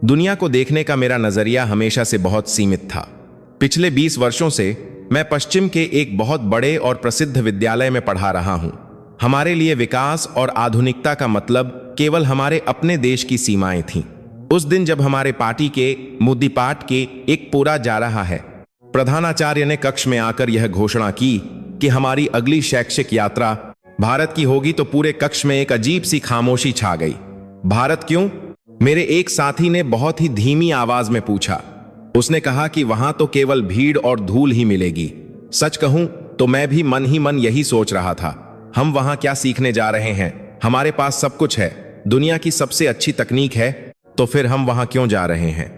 दुनिया को देखने का मेरा नजरिया हमेशा से बहुत सीमित था। पिछले 20 वर्षों से मैं पश्चिम के एक बहुत बड़े और प्रसिद्ध विद्यालय में पढ़ा रहा हूं। हमारे लिए विकास और आधुनिकता का मतलब केवल हमारे अपने देश की सीमाएं थीं। उस दिन जब हमारे पार्टी के मुद्दीपाठ के एक पूरा जा रहा है, प्रधानाचार्य ने कक्ष में आकर यह घोषणा की कि हमारी अगली शैक्षिक यात्रा भारत की होगी, तो पूरे कक्ष में एक अजीब सी खामोशी छा गई। भारत क्यों? मेरे एक साथी ने बहुत ही धीमी आवाज में पूछा। उसने कहा कि वहां तो केवल भीड़ और धूल ही मिलेगी। सच कहूं तो मैं भी मन ही मन यही सोच रहा था। हम वहां क्या सीखने जा रहे हैं? हमारे पास सब कुछ है, दुनिया की सबसे अच्छी तकनीक है, तो फिर हम वहां क्यों जा रहे हैं?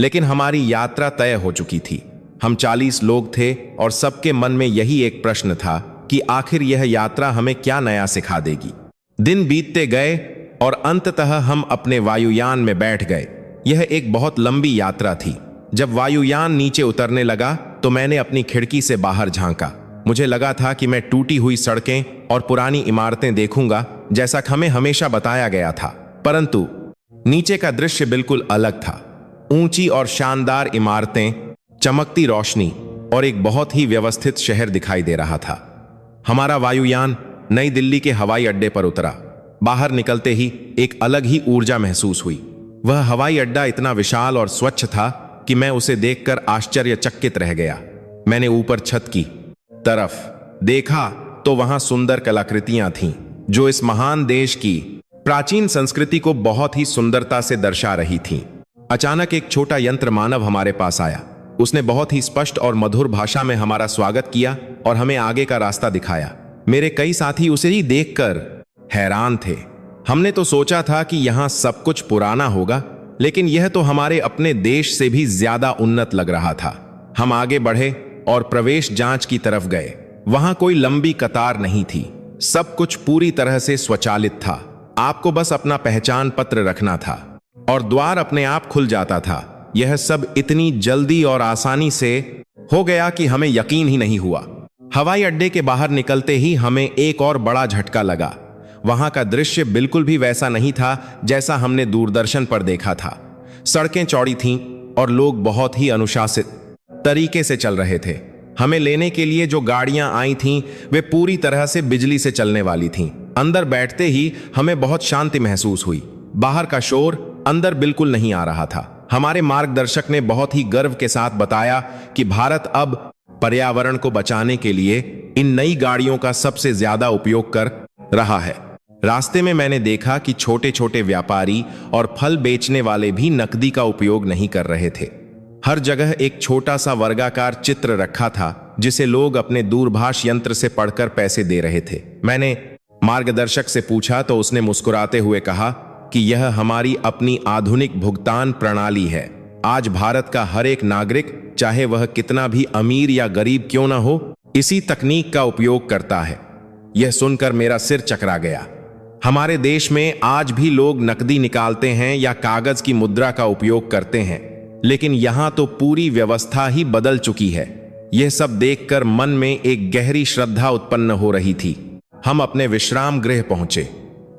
लेकिन हमारी यात्रा तय हो चुकी थी। हम 40 लोग थे और सबके मन में यही एक प्रश्न था कि आखिर यह यात्रा हमें क्या नया सिखा देगी। दिन बीतते गए और अंततः हम अपने वायुयान में बैठ गए। यह एक बहुत लंबी यात्रा थी। जब वायुयान नीचे उतरने लगा तो मैंने अपनी खिड़की से बाहर झांका। मुझे लगा था कि मैं टूटी हुई सड़कें और पुरानी इमारतें देखूंगा, जैसा हमें हमेशा बताया गया था। परंतु नीचे का दृश्य बिल्कुल अलग था। ऊंची और शानदार इमारतें, चमकती रोशनी और एक बहुत ही व्यवस्थित शहर दिखाई दे रहा था। हमारा वायुयान नई दिल्ली के हवाई अड्डे पर उतरा। बाहर निकलते ही एक अलग ही ऊर्जा महसूस हुई। वह हवाई अड्डा इतना विशाल और स्वच्छ था कि मैं उसे देखकर आश्चर्यचकित रह गया। मैंने ऊपर छत की तरफ देखा तो वहां सुंदर कलाकृतियां थीं, जो इस महान देश की प्राचीन संस्कृति को बहुत ही सुंदरता से दर्शा रही थीं। अचानक एक छोटा यंत्र मानव हमारे पास आया। उसने बहुत ही स्पष्ट और मधुर भाषा में हमारा स्वागत किया और हमें आगे का रास्ता दिखाया। मेरे कई साथी उसे ही देखकर हैरान थे। हमने तो सोचा था कि यहाँ सब कुछ पुराना होगा, लेकिन यह तो हमारे अपने देश से भी ज्यादा उन्नत लग रहा था। हम आगे बढ़े और प्रवेश जांच की तरफ गए। वहां कोई लंबी कतार नहीं थी। सब कुछ पूरी तरह से स्वचालित था। आपको बस अपना पहचान पत्र रखना था और द्वार अपने आप खुल जाता था। यह सब इतनी जल्दी और आसानी से हो गया कि हमें यकीन ही नहीं हुआ। हवाई अड्डे के बाहर निकलते ही हमें एक और बड़ा झटका लगा। वहां का दृश्य बिल्कुल भी वैसा नहीं था जैसा हमने दूरदर्शन पर देखा था। सड़कें चौड़ी थीं और लोग बहुत ही अनुशासित तरीके से चल रहे थे। हमें लेने के लिए जो गाड़ियां आई थीं वे पूरी तरह से बिजली से चलने वाली थीं। अंदर बैठते ही हमें बहुत शांति महसूस हुई। बाहर का शोर अंदर बिल्कुल नहीं आ रहा था। हमारे मार्गदर्शक ने बहुत ही गर्व के साथ बताया कि भारत अब पर्यावरण को बचाने के लिए इन नई गाड़ियों का सबसे ज्यादा उपयोग कर रहा है। रास्ते में मैंने देखा कि छोटे छोटे व्यापारी और फल बेचने वाले भी नकदी का उपयोग नहीं कर रहे थे। हर जगह एक छोटा सा वर्गाकार चित्र रखा था जिसे लोग अपने दूरभाष यंत्र से पढ़कर पैसे दे रहे थे। मैंने मार्गदर्शक से पूछा तो उसने मुस्कुराते हुए कहा कि यह हमारी अपनी आधुनिक भुगतान प्रणाली है। आज भारत का हर एक नागरिक, चाहे वह कितना भी अमीर या गरीब क्यों ना हो, इसी तकनीक का उपयोग करता है। यह सुनकर मेरा सिर चकरा गया। हमारे देश में आज भी लोग नकदी निकालते हैं या कागज की मुद्रा का उपयोग करते हैं, लेकिन यहां तो पूरी व्यवस्था ही बदल चुकी है। यह सब देखकर मन में एक गहरी श्रद्धा उत्पन्न हो रही थी। हम अपने विश्राम गृह पहुंचे।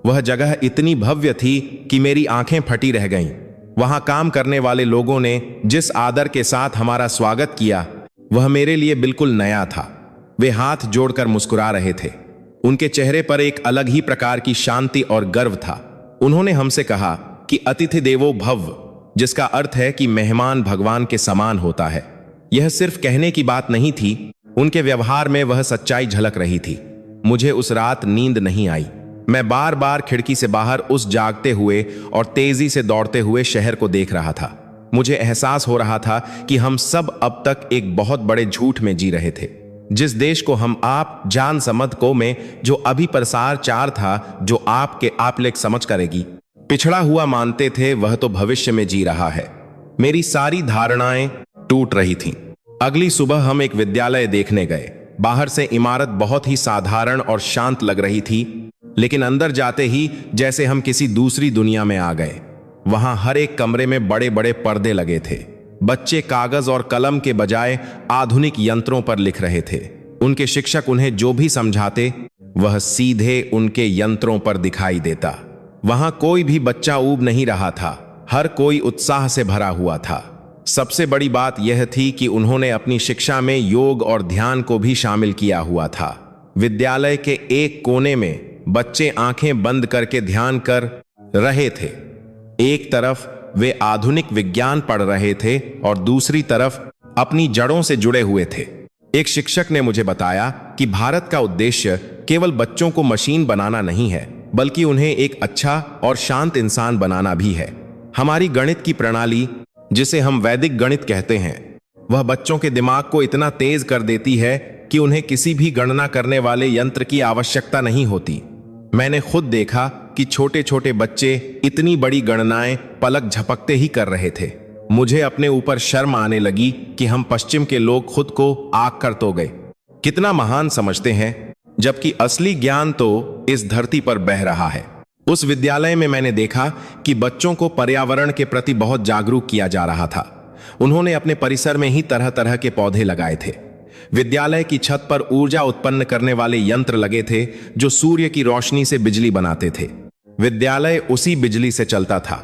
वह जगह इतनी भव्य थी कि मेरी आंखें फटी रह गईं। वहां काम करने वाले लोगों ने जिस आदर के साथ हमारा स्वागत किया, वह मेरे लिए बिल्कुल नया था। वे हाथ जोड़कर मुस्कुरा रहे थे। उनके चेहरे पर एक अलग ही प्रकार की शांति और गर्व था। उन्होंने हमसे कहा कि अतिथि देवो भव, जिसका अर्थ है कि मेहमान भगवान के समान होता है। यह सिर्फ कहने की बात नहीं थी, उनके व्यवहार में वह सच्चाई झलक रही थी। मुझे उस रात नींद नहीं आई। मैं बार बार खिड़की से बाहर उस जागते हुए और तेजी से दौड़ते हुए शहर को देख रहा था। मुझे एहसास हो रहा था कि हम सब अब तक एक बहुत बड़े झूठ में जी रहे थे। जिस देश को हम आप जान समझ को में जो अभी प्रसार चार था, जो आपके आप लेख समझ करेगी, पिछड़ा हुआ मानते थे, वह तो भविष्य में जी रहा है। मेरी सारी धारणाएं टूट रही थीं। अगली सुबह हम एक विद्यालय देखने गए। बाहर से इमारत बहुत ही साधारण और शांत लग रही थी, लेकिन अंदर जाते ही जैसे हम किसी दूसरी दुनिया में आ गए। वहां हर एक कमरे में बड़े बड़े पर्दे लगे थे। बच्चे कागज और कलम के बजाय आधुनिक यंत्रों पर लिख रहे थे। उनके शिक्षक उन्हें जो भी समझाते, वह सीधे उनके यंत्रों पर दिखाई देता। वहां कोई भी बच्चा ऊब नहीं रहा था। हर कोई उत्साह से भरा हुआ था। सबसे बड़ी बात यह थी कि उन्होंने अपनी शिक्षा में योग और ध्यान को भी शामिल किया हुआ था। विद्यालय के एक कोने में बच्चे आंखें बंद करके ध्यान कर रहे थे। एक तरफ वे आधुनिक विज्ञान पढ़ रहे थे और दूसरी तरफ अपनी जड़ों से जुड़े हुए थे। एक शिक्षक ने मुझे बताया कि भारत का उद्देश्य केवल बच्चों को मशीन बनाना नहीं है, बल्कि उन्हें एक अच्छा और शांत इंसान बनाना भी है। हमारी गणित की प्रणाली, जिसे हम वैदिक गणित कहते हैं, वह बच्चों के दिमाग को इतना तेज कर देती है कि उन्हें किसी भी गणना करने वाले यंत्र की आवश्यकता नहीं होती। मैंने खुद देखा कि छोटे छोटे बच्चे इतनी बड़ी गणनाएं पलक झपकते ही कर रहे थे। मुझे अपने ऊपर शर्म आने लगी कि हम पश्चिम के लोग खुद को आग कर तो गए, कितना महान समझते हैं, जबकि असली ज्ञान तो इस धरती पर बह रहा है। उस विद्यालय में मैंने देखा कि बच्चों को पर्यावरण के प्रति बहुत जागरूक किया जा रहा था। उन्होंने अपने परिसर में ही तरह तरह के पौधे लगाए थे। विद्यालय की छत पर ऊर्जा उत्पन्न करने वाले यंत्र लगे थे जो सूर्य की रोशनी से बिजली बनाते थे। विद्यालय उसी बिजली से चलता था।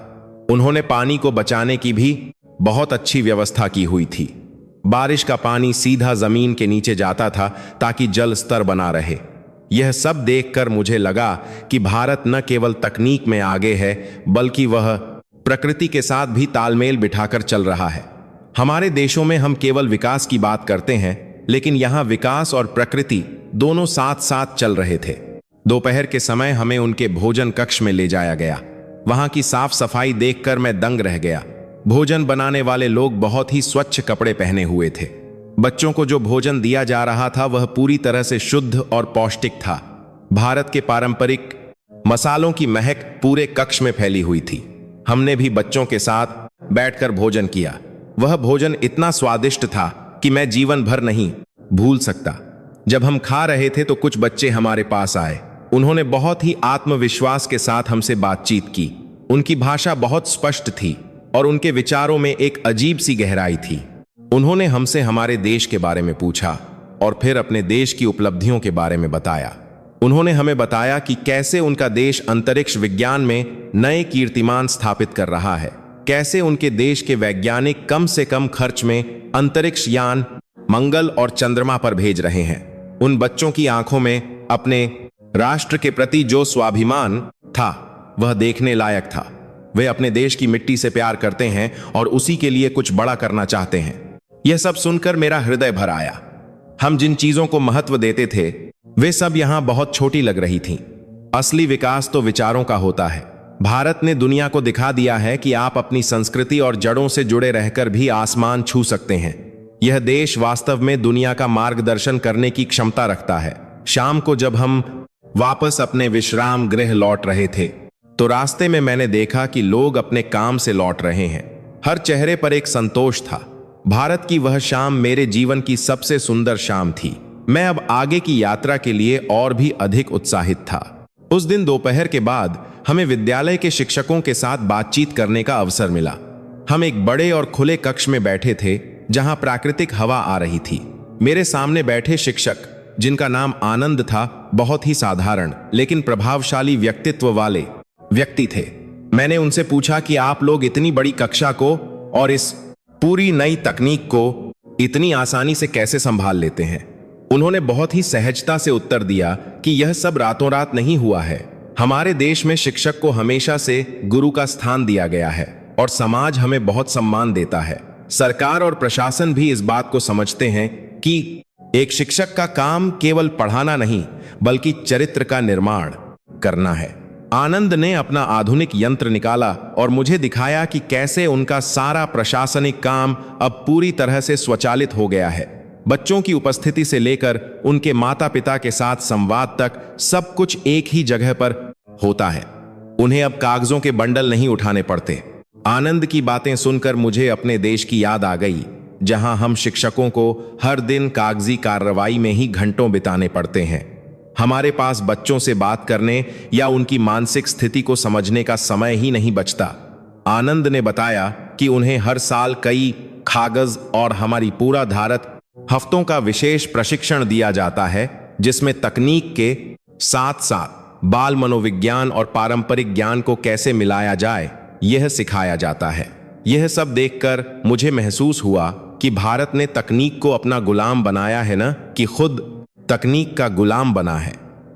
उन्होंने पानी को बचाने की भी बहुत अच्छी व्यवस्था की हुई थी। बारिश का पानी सीधा जमीन के नीचे जाता था ताकि जल स्तर बना रहे। यह सब देखकर मुझे लगा कि भारत न केवल तकनीक में आगे है, बल्कि वह प्रकृति के साथ भी तालमेल बिठाकर चल रहा है। हमारे देशों में हम केवल विकास की बात करते हैं, लेकिन यहाँ विकास और प्रकृति दोनों साथ साथ चल रहे थे। दोपहर के समय हमें उनके भोजन कक्ष में ले जाया गया। वहां की साफ सफाई देखकर मैं दंग रह गया। भोजन बनाने वाले लोग बहुत ही स्वच्छ कपड़े पहने हुए थे। बच्चों को जो भोजन दिया जा रहा था वह पूरी तरह से शुद्ध और पौष्टिक था। भारत के पारंपरिक मसालों की महक पूरे कक्ष में फैली हुई थी। हमने भी बच्चों के साथ बैठकर भोजन किया। वह भोजन इतना स्वादिष्ट था कि मैं जीवन भर नहीं भूल सकता। जब हम खा रहे थे तो कुछ बच्चे हमारे पास आए। उन्होंने बहुत ही आत्मविश्वास के साथ हमसे बातचीत की। उनकी भाषा बहुत स्पष्ट थी और उनके विचारों में एक अजीब सी गहराई थी। उन्होंने हमसे हमारे देश के बारे में पूछा और फिर अपने देश की उपलब्धियों के बारे में बताया। उन्होंने हमें बताया कि कैसे उनका देश अंतरिक्ष विज्ञान में नए कीर्तिमान स्थापित कर रहा है, कैसे उनके देश के वैज्ञानिक कम से कम खर्च में अंतरिक्ष यान मंगल और चंद्रमा पर भेज रहे हैं। उन बच्चों की आंखों में अपने राष्ट्र के प्रति जो स्वाभिमान था वह देखने लायक था। वे अपने देश की मिट्टी से प्यार करते हैं और उसी के लिए कुछ बड़ा करना चाहते हैं। यह सब सुनकर मेरा हृदय भर आया। हम जिन चीजों को महत्व देते थे वे सब यहां बहुत छोटी लग रही थीं। असली विकास तो विचारों का होता है। भारत ने दुनिया को दिखा दिया है कि आप अपनी संस्कृति और जड़ों से जुड़े रहकर भी आसमान छू सकते हैं। यह देश वास्तव में दुनिया का मार्गदर्शन करने की क्षमता रखता है। शाम को जब हम वापस अपने विश्राम गृह लौट रहे थे तो रास्ते में मैंने देखा कि लोग अपने काम से लौट रहे हैं। हर चेहरे पर एक संतोष था। भारत की वह शाम मेरे जीवन की सबसे सुंदर शाम थी। मैं अब आगे की यात्रा के लिए और भी अधिक उत्साहित था। उस दिन दोपहर के बाद हमें विद्यालय के शिक्षकों के साथ बातचीत करने का अवसर मिला। हम एक बड़े और खुले कक्ष में बैठे थे जहां प्राकृतिक हवा आ रही थी। मेरे सामने बैठे शिक्षक, जिनका नाम आनंद था, बहुत ही साधारण लेकिन प्रभावशाली व्यक्तित्व वाले व्यक्ति थे। मैंने उनसे पूछा कि आप लोग इतनी बड़ी कक्षा को और इस पूरी नई तकनीक को इतनी आसानी से कैसे संभाल लेते हैं। उन्होंने बहुत ही सहजता से उत्तर दिया कि यह सब रातों रात नहीं हुआ है। हमारे देश में शिक्षक को हमेशा से गुरु का स्थान दिया गया है और समाज हमें बहुत सम्मान देता है। सरकार और प्रशासन भी इस बात को समझते हैं कि एक शिक्षक का काम केवल पढ़ाना नहीं बल्कि चरित्र का निर्माण करना है। आनंद ने अपना आधुनिक यंत्र निकाला और मुझे दिखाया कि कैसे उनका सारा प्रशासनिक काम अब पूरी तरह से स्वचालित हो गया है। बच्चों की उपस्थिति से लेकर उनके माता पिता के साथ संवाद तक सब कुछ एक ही जगह पर होता है। उन्हें अब कागजों के बंडल नहीं उठाने पड़ते। आनंद की बातें सुनकर मुझे अपने देश की याद आ गई, जहां हम शिक्षकों को हर दिन कागजी कार्रवाई में ही घंटों बिताने पड़ते हैं। हमारे पास बच्चों से बात करने या उनकी मानसिक स्थिति को समझने का समय ही नहीं बचता। आनंद ने बताया कि उन्हें हर साल कई कागज और हमारी पूरा भारत हफ्तों का विशेष प्रशिक्षण दिया जाता है, जिसमें तकनीक के साथ साथ बाल मनोविज्ञान और पारंपरिक ज्ञान को कैसे मिलाया जाए यह सिखाया जाता है। यह सब देखकर मुझे महसूस हुआ कि भारत ने तकनीक को अपना गुलाम बनाया है ना, कि खुद तकनीक का गुलाम बना है।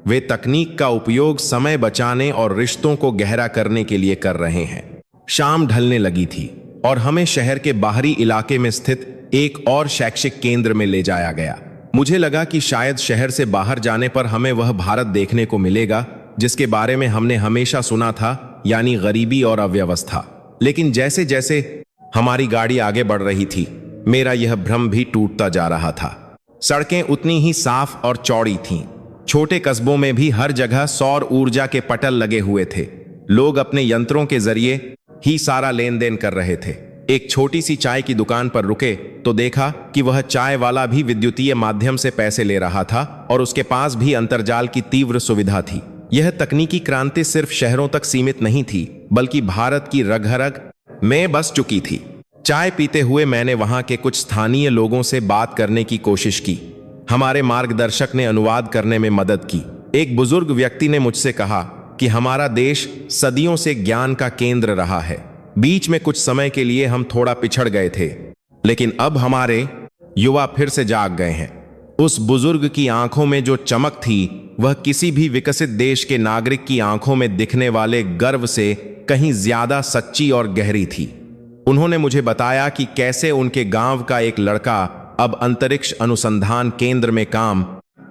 वे तकनीक का उपयोग समय बचाने और रिश्तों को गहरा करने के लिए कर रहे हैं। शाम ढलने लगी थी और हमें शहर के बाहरी इलाके में स्थित एक और शैक्षिक केंद्र में ले जाया गया। मुझे लगा कि शायद शहर से बाहर जाने पर हमें वह भारत देखने को मिलेगा जिसके बारे में हमने हमेशा सुना था, यानी गरीबी और अव्यवस्था। लेकिन जैसे जैसे हमारी गाड़ी आगे बढ़ रही थी, मेरा यह भ्रम भी टूटता जा रहा था। सड़कें उतनी ही साफ और चौड़ी थीं। छोटे कस्बों में भी हर जगह सौर ऊर्जा के पटल लगे हुए थे। लोग अपने यंत्रों के जरिए ही सारा लेन देन कर रहे थे। एक छोटी सी चाय की दुकान पर रुके तो देखा कि वह चाय वाला भी विद्युतीय माध्यम से पैसे ले रहा था और उसके पास भी अंतर्जाल की तीव्र सुविधा थी। यह तकनीकी क्रांति सिर्फ शहरों तक सीमित नहीं थी, बल्कि भारत की रग-रग में बस चुकी थी। चाय पीते हुए मैंने वहां के कुछ स्थानीय लोगों से बात करने की कोशिश की। हमारे मार्गदर्शक ने अनुवाद करने में मदद की। एक बुजुर्ग व्यक्ति ने मुझसे कहा कि हमारा देश सदियों से ज्ञान का केंद्र रहा है। बीच में कुछ समय के लिए हम थोड़ा पिछड़ गए थे, लेकिन अब हमारे युवा फिर से जाग गए हैं। उस बुजुर्ग की आंखों में जो चमक थी, वह किसी भी विकसित देश के नागरिक की आंखों में दिखने वाले गर्व से कहीं ज्यादा सच्ची और गहरी थी। उन्होंने मुझे बताया कि कैसे उनके गांव का एक लड़का अब अंतरिक्ष अनुसंधान केंद्र में काम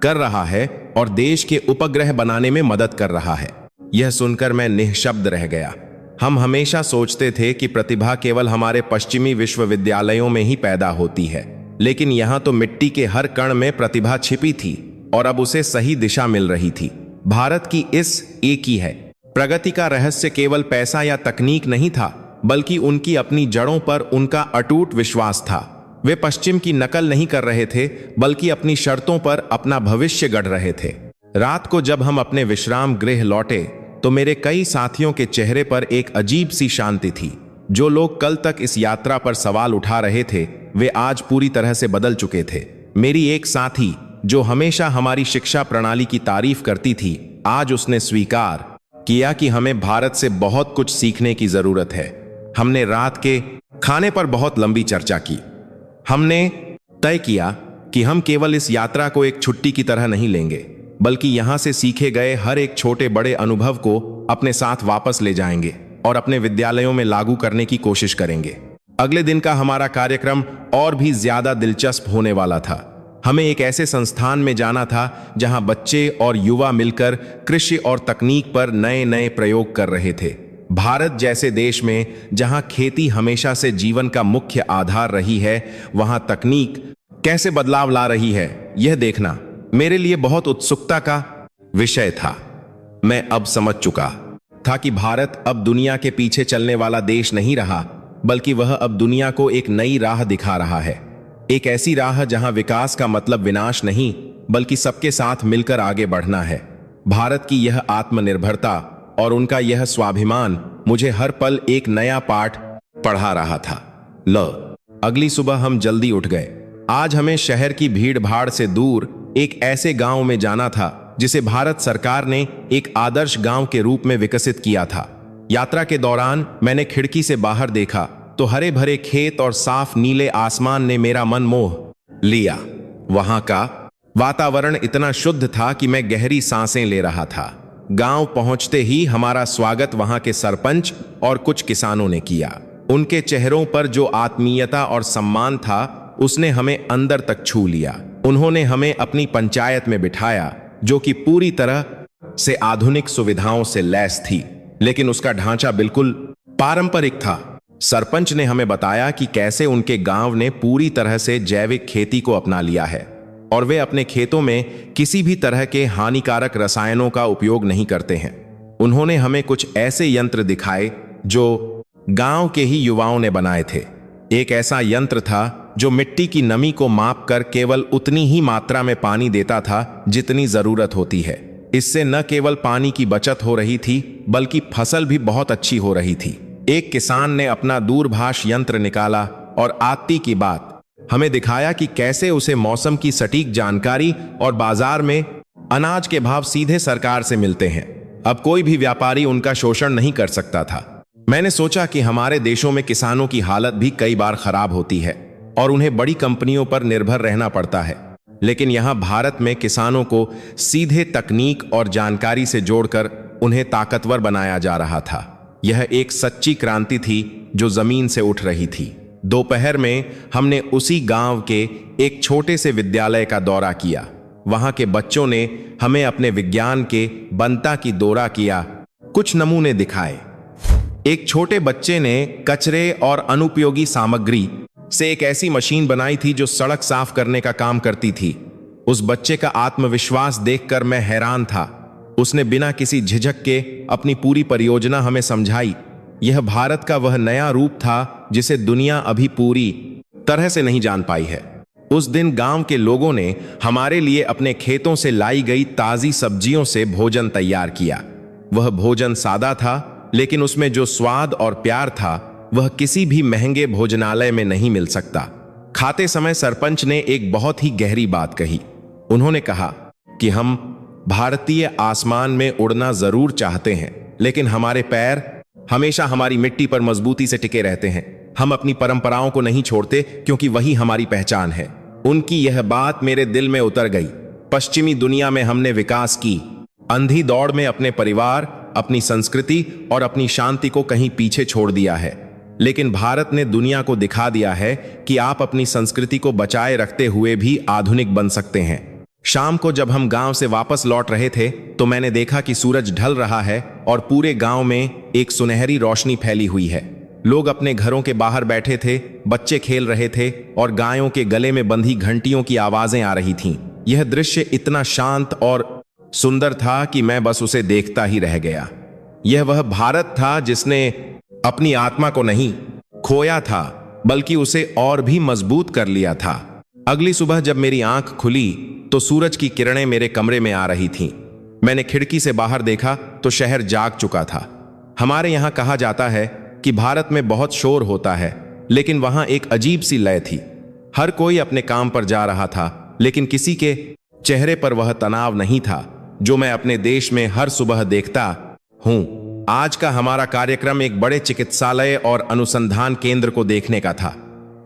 कर रहा है और देश के उपग्रह बनाने में मदद कर रहा है। यह सुनकर मैं निःशब्द रह गया। हम हमेशा सोचते थे कि प्रतिभा केवल हमारे पश्चिमी विश्वविद्यालयों में ही पैदा होती है, लेकिन यहाँ तो मिट्टी के हर कण में प्रतिभा छिपी थी और अब उसे सही दिशा मिल रही थी। भारत की इस एक ही है प्रगति का रहस्य केवल पैसा या तकनीक नहीं था, बल्कि उनकी अपनी जड़ों पर उनका अटूट विश्वास था। वे पश्चिम की नकल नहीं कर रहे थे, बल्कि अपनी शर्तों पर अपना भविष्य गढ़ रहे थे। रात को जब हम अपने विश्राम गृह लौटे तो मेरे कई साथियों के चेहरे पर एक अजीब सी शांति थी। जो लोग कल तक इस यात्रा पर सवाल उठा रहे थे, वे आज पूरी तरह से बदल चुके थे। मेरी एक साथी जो हमेशा हमारी शिक्षा प्रणाली की तारीफ करती थी, आज उसने स्वीकार किया कि हमें भारत से बहुत कुछ सीखने की जरूरत है। हमने रात के खाने पर बहुत लंबी चर्चा की। हमने तय किया कि हम केवल इस यात्रा को एक छुट्टी की तरह नहीं लेंगे, बल्कि यहां से सीखे गए हर एक छोटे बड़े अनुभव को अपने साथ वापस ले जाएंगे और अपने विद्यालयों में लागू करने की कोशिश करेंगे। अगले दिन का हमारा कार्यक्रम और भी ज्यादा दिलचस्प होने वाला था। हमें एक ऐसे संस्थान में जाना था जहां बच्चे और युवा मिलकर कृषि और तकनीक पर नए नए प्रयोग कर रहे थे। भारत जैसे देश में जहां खेती हमेशा से जीवन का मुख्य आधार रही है, वहां तकनीक कैसे बदलाव ला रही है, यह देखना मेरे लिए बहुत उत्सुकता का विषय था। मैं अब समझ चुका था कि भारत अब दुनिया के पीछे चलने वाला देश नहीं रहा, बल्कि वह अब दुनिया को एक नई राह दिखा रहा है। एक ऐसी राह जहां विकास का मतलब विनाश नहीं, बल्कि सबके साथ मिलकर आगे बढ़ना है। भारत की यह आत्मनिर्भरता और उनका यह स्वाभिमान मुझे हर पल एक नया पाठ पढ़ा रहा था। अगली सुबह हम जल्दी उठ गए। आज हमें शहर की भीड़ भाड़ से दूर एक ऐसे गांव में जाना था जिसे भारत सरकार ने एक आदर्श गांव के रूप में विकसित किया था। यात्रा के दौरान मैंने खिड़की से बाहर देखा तो हरे भरे खेत और साफ नीले आसमान ने मेरा मन मोह लिया। वहां का वातावरण इतना शुद्ध था कि मैं गहरी सांसें ले रहा था। गांव पहुंचते ही हमारा स्वागत वहां के सरपंच और कुछ किसानों ने किया। उनके चेहरों पर जो आत्मीयता और सम्मान था, उसने हमें अंदर तक छू लिया। उन्होंने हमें अपनी पंचायत में बिठाया, जो कि पूरी तरह से आधुनिक सुविधाओं से लैस थी, लेकिन उसका ढांचा बिल्कुल पारंपरिक था। सरपंच ने हमें बताया कि कैसे उनके गांव ने पूरी तरह से जैविक खेती को अपना लिया है और वे अपने खेतों में किसी भी तरह के हानिकारक रसायनों का उपयोग नहीं करते हैं। उन्होंने हमें कुछ ऐसे यंत्र दिखाए जो गांव के ही युवाओं ने बनाए थे। एक ऐसा यंत्र था जो मिट्टी की नमी को मापकर केवल उतनी ही मात्रा में पानी देता था जितनी जरूरत होती है। इससे न केवल पानी की बचत हो रही थी, बल्कि फसल भी बहुत अच्छी हो रही थी। एक किसान ने अपना दूरभाष यंत्र निकाला और आती की बात हमें दिखाया कि कैसे उसे मौसम की सटीक जानकारी और बाजार में अनाज के भाव सीधे सरकार से मिलते हैं। अब कोई भी व्यापारी उनका शोषण नहीं कर सकता था। मैंने सोचा कि हमारे देशों में किसानों की हालत भी कई बार खराब होती है और उन्हें बड़ी कंपनियों पर निर्भर रहना पड़ता है, लेकिन यहाँ भारत में किसानों को सीधे तकनीक और जानकारी से जोड़कर उन्हें ताकतवर बनाया जा रहा था। यह एक सच्ची क्रांति थी जो जमीन से उठ रही थी। दोपहर में हमने उसी गांव के एक छोटे से विद्यालय का दौरा किया। वहां के बच्चों ने हमें अपने विज्ञान के बनता की दौरा किया, कुछ नमूने दिखाए। एक छोटे बच्चे ने कचरे और अनुपयोगी सामग्री से एक ऐसी मशीन बनाई थी जो सड़क साफ करने का काम करती थी। उस बच्चे का आत्मविश्वास देखकर मैं हैरान था। उसने बिना किसी झिझक के अपनी पूरी परियोजना हमें समझाई। यह भारत का वह नया रूप था जिसे दुनिया अभी पूरी तरह से नहीं जान पाई है। उस दिन गांव के लोगों ने हमारे लिए अपने खेतों से लाई गई ताजी सब्जियों से भोजन तैयार किया। वह भोजन सादा था, लेकिन उसमें जो स्वाद और प्यार था वह किसी भी महंगे भोजनालय में नहीं मिल सकता। खाते समय सरपंच ने एक बहुत ही गहरी बात कही। उन्होंने कहा कि हम भारतीय आसमान में उड़ना जरूर चाहते हैं, लेकिन हमारे पैर हमेशा हमारी मिट्टी पर मजबूती से टिके रहते हैं। हम अपनी परंपराओं को नहीं छोड़ते क्योंकि वही हमारी पहचान है। उनकी यह बात मेरे दिल में उतर गई। पश्चिमी दुनिया में हमने विकास की अंधी दौड़ में अपने परिवार, अपनी संस्कृति और अपनी शांति को कहीं पीछे छोड़ दिया है, लेकिन भारत ने दुनिया को दिखा दिया है कि आप अपनी संस्कृति को बचाए रखते हुए भी आधुनिक बन सकते हैं। शाम को जब हम गांव से वापस लौट रहे थे तो मैंने देखा कि सूरज ढल रहा है और पूरे गांव में एक सुनहरी रोशनी फैली हुई है। लोग अपने घरों के बाहर बैठे थे, बच्चे खेल रहे थे और गायों के गले में बंधी घंटियों की आवाजें आ रही थीं। यह दृश्य इतना शांत और सुंदर था कि मैं बस उसे देखता ही रह गया। यह वह भारत था जिसने अपनी आत्मा को नहीं खोया था, बल्कि उसे और भी मजबूत कर लिया था। अगली सुबह जब मेरी आंख खुली तो सूरज की किरणें मेरे कमरे में आ रही थीं। मैंने खिड़की से बाहर देखा तो शहर जाग चुका था। हमारे यहाँ कहा जाता है कि भारत में बहुत शोर होता है, लेकिन वहां एक अजीब सी लय थी। हर कोई अपने काम पर जा रहा था, लेकिन किसी के चेहरे पर वह तनाव नहीं था जो मैं अपने देश में हर सुबह देखता हूं। आज का हमारा कार्यक्रम एक बड़े चिकित्सालय और अनुसंधान केंद्र को देखने का था।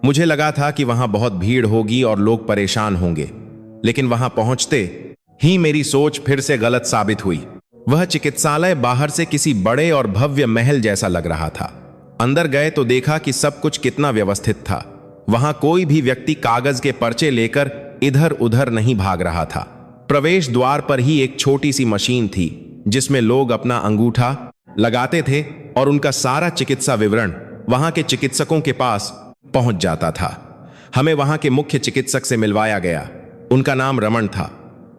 मुझे लगा था कि वहां बहुत भीड़ होगी और लोग परेशान होंगे, लेकिन वहां पहुंचते ही मेरी सोच फिर से गलत साबित हुई। वह चिकित्सालय बाहर से किसी बड़े और भव्य महल जैसा लग रहा था। अंदर गए तो देखा कि सब कुछ कितना व्यवस्थित था। वहां कोई भी व्यक्ति कागज के पर्चे लेकर इधर उधर नहीं भाग रहा था। प्रवेश द्वार पर ही एक छोटी सी मशीन थी जिसमें लोग अपना अंगूठा लगाते थे और उनका सारा चिकित्सा विवरण वहां के चिकित्सकों के पास पहुंच जाता था। हमें वहां के मुख्य चिकित्सक से मिलवाया गया। उनका नाम रमन था।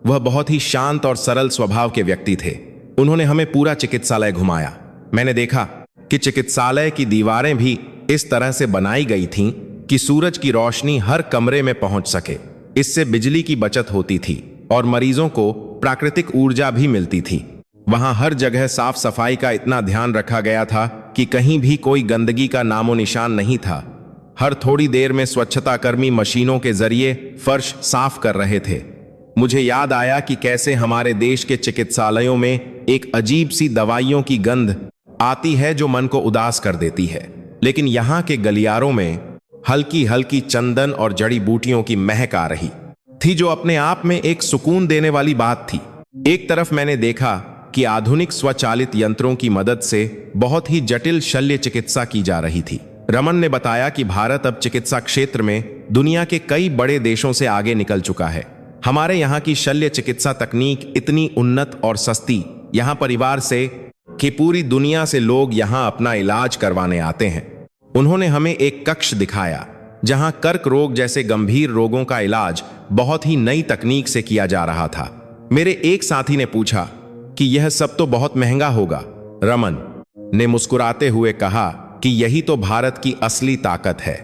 वह बहुत ही शांत और सरल स्वभाव के व्यक्ति थे। उन्होंने हमें पूरा चिकित्सालय घुमाया। मैंने देखा कि चिकित्सालय की दीवारें भी इस तरह से बनाई गई थीं कि सूरज की रोशनी हर कमरे में पहुंच सके। इससे बिजली की बचत होती थी और मरीजों को प्राकृतिक ऊर्जा भी मिलती थी। वहां हर जगह साफ सफाई का इतना ध्यान रखा गया था कि कहीं भी कोई गंदगी का नामो निशान नहीं था। हर थोड़ी देर में स्वच्छता कर्मी मशीनों के जरिए फर्श साफ कर रहे थे। मुझे याद आया कि कैसे हमारे देश के चिकित्सालयों में एक अजीब सी दवाइयों की गंध आती है जो मन को उदास कर देती है, लेकिन यहाँ के गलियारों में हल्की हल्की चंदन और जड़ी बूटियों की महक आ रही थी जो अपने आप में एक सुकून देने वाली बात थी। एक तरफ मैंने देखा कि आधुनिक स्वचालित यंत्रों की मदद से बहुत ही जटिल शल्य चिकित्सा की जा रही थी। रमन ने बताया कि भारत अब चिकित्सा क्षेत्र में दुनिया के कई बड़े देशों से आगे निकल चुका है। हमारे यहाँ की शल्य चिकित्सा तकनीक इतनी उन्नत और सस्ती, यहाँ परिवार से कि पूरी दुनिया से लोग यहाँ अपना इलाज करवाने आते हैं। उन्होंने हमें एक कक्ष दिखाया जहाँ कर्क रोग जैसे गंभीर रोगों का इलाज बहुत ही नई तकनीक से किया जा रहा था। मेरे एक साथी ने पूछा कि यह सब तो बहुत महंगा होगा। रमन ने मुस्कुराते हुए कहा कि यही तो भारत की असली ताकत है।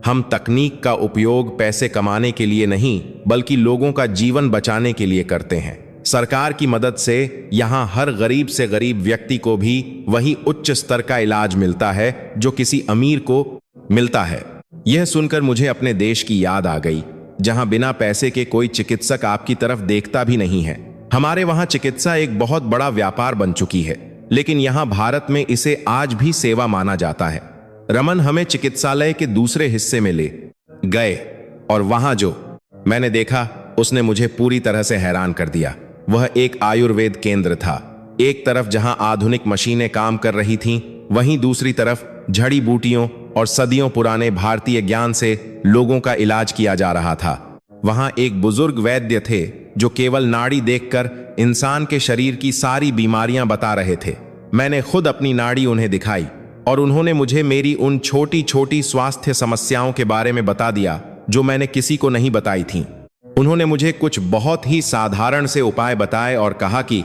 हम तकनीक का उपयोग पैसे कमाने के लिए नहीं, बल्कि लोगों का जीवन बचाने के लिए करते हैं। सरकार की मदद से यहाँ हर गरीब से गरीब व्यक्ति को भी वही उच्च स्तर का इलाज मिलता है जो किसी अमीर को मिलता है। यह सुनकर मुझे अपने देश की याद आ गई, जहाँ बिना पैसे के कोई चिकित्सक आपकी तरफ देखता भी नहीं है। हमारे वहाँ चिकित्सा एक बहुत बड़ा व्यापार बन चुकी है। लेकिन यहां भारत में इसे आज भी सेवा माना जाता है। रमन हमें चिकित्सालय के दूसरे हिस्से में ले गए और वहां जो मैंने देखा उसने मुझे पूरी तरह से हैरान कर दिया। वह एक आयुर्वेद केंद्र था। एक तरफ जहां आधुनिक मशीनें काम कर रही थीं, वहीं दूसरी तरफ जड़ी बूटियों और सदियों पुराने भारतीय ज्ञान से लोगों का इलाज किया जा रहा था। वहां एक बुजुर्ग वैद्य थे जो केवल नाड़ी देखकर इंसान के शरीर की सारी बीमारियां बता रहे थे। मैंने खुद अपनी नाड़ी उन्हें दिखाई और उन्होंने मुझे मेरी उन छोटी छोटी स्वास्थ्य समस्याओं के बारे में बता दिया जो मैंने किसी को नहीं बताई थीं। उन्होंने मुझे कुछ बहुत ही साधारण से उपाय बताए और कहा कि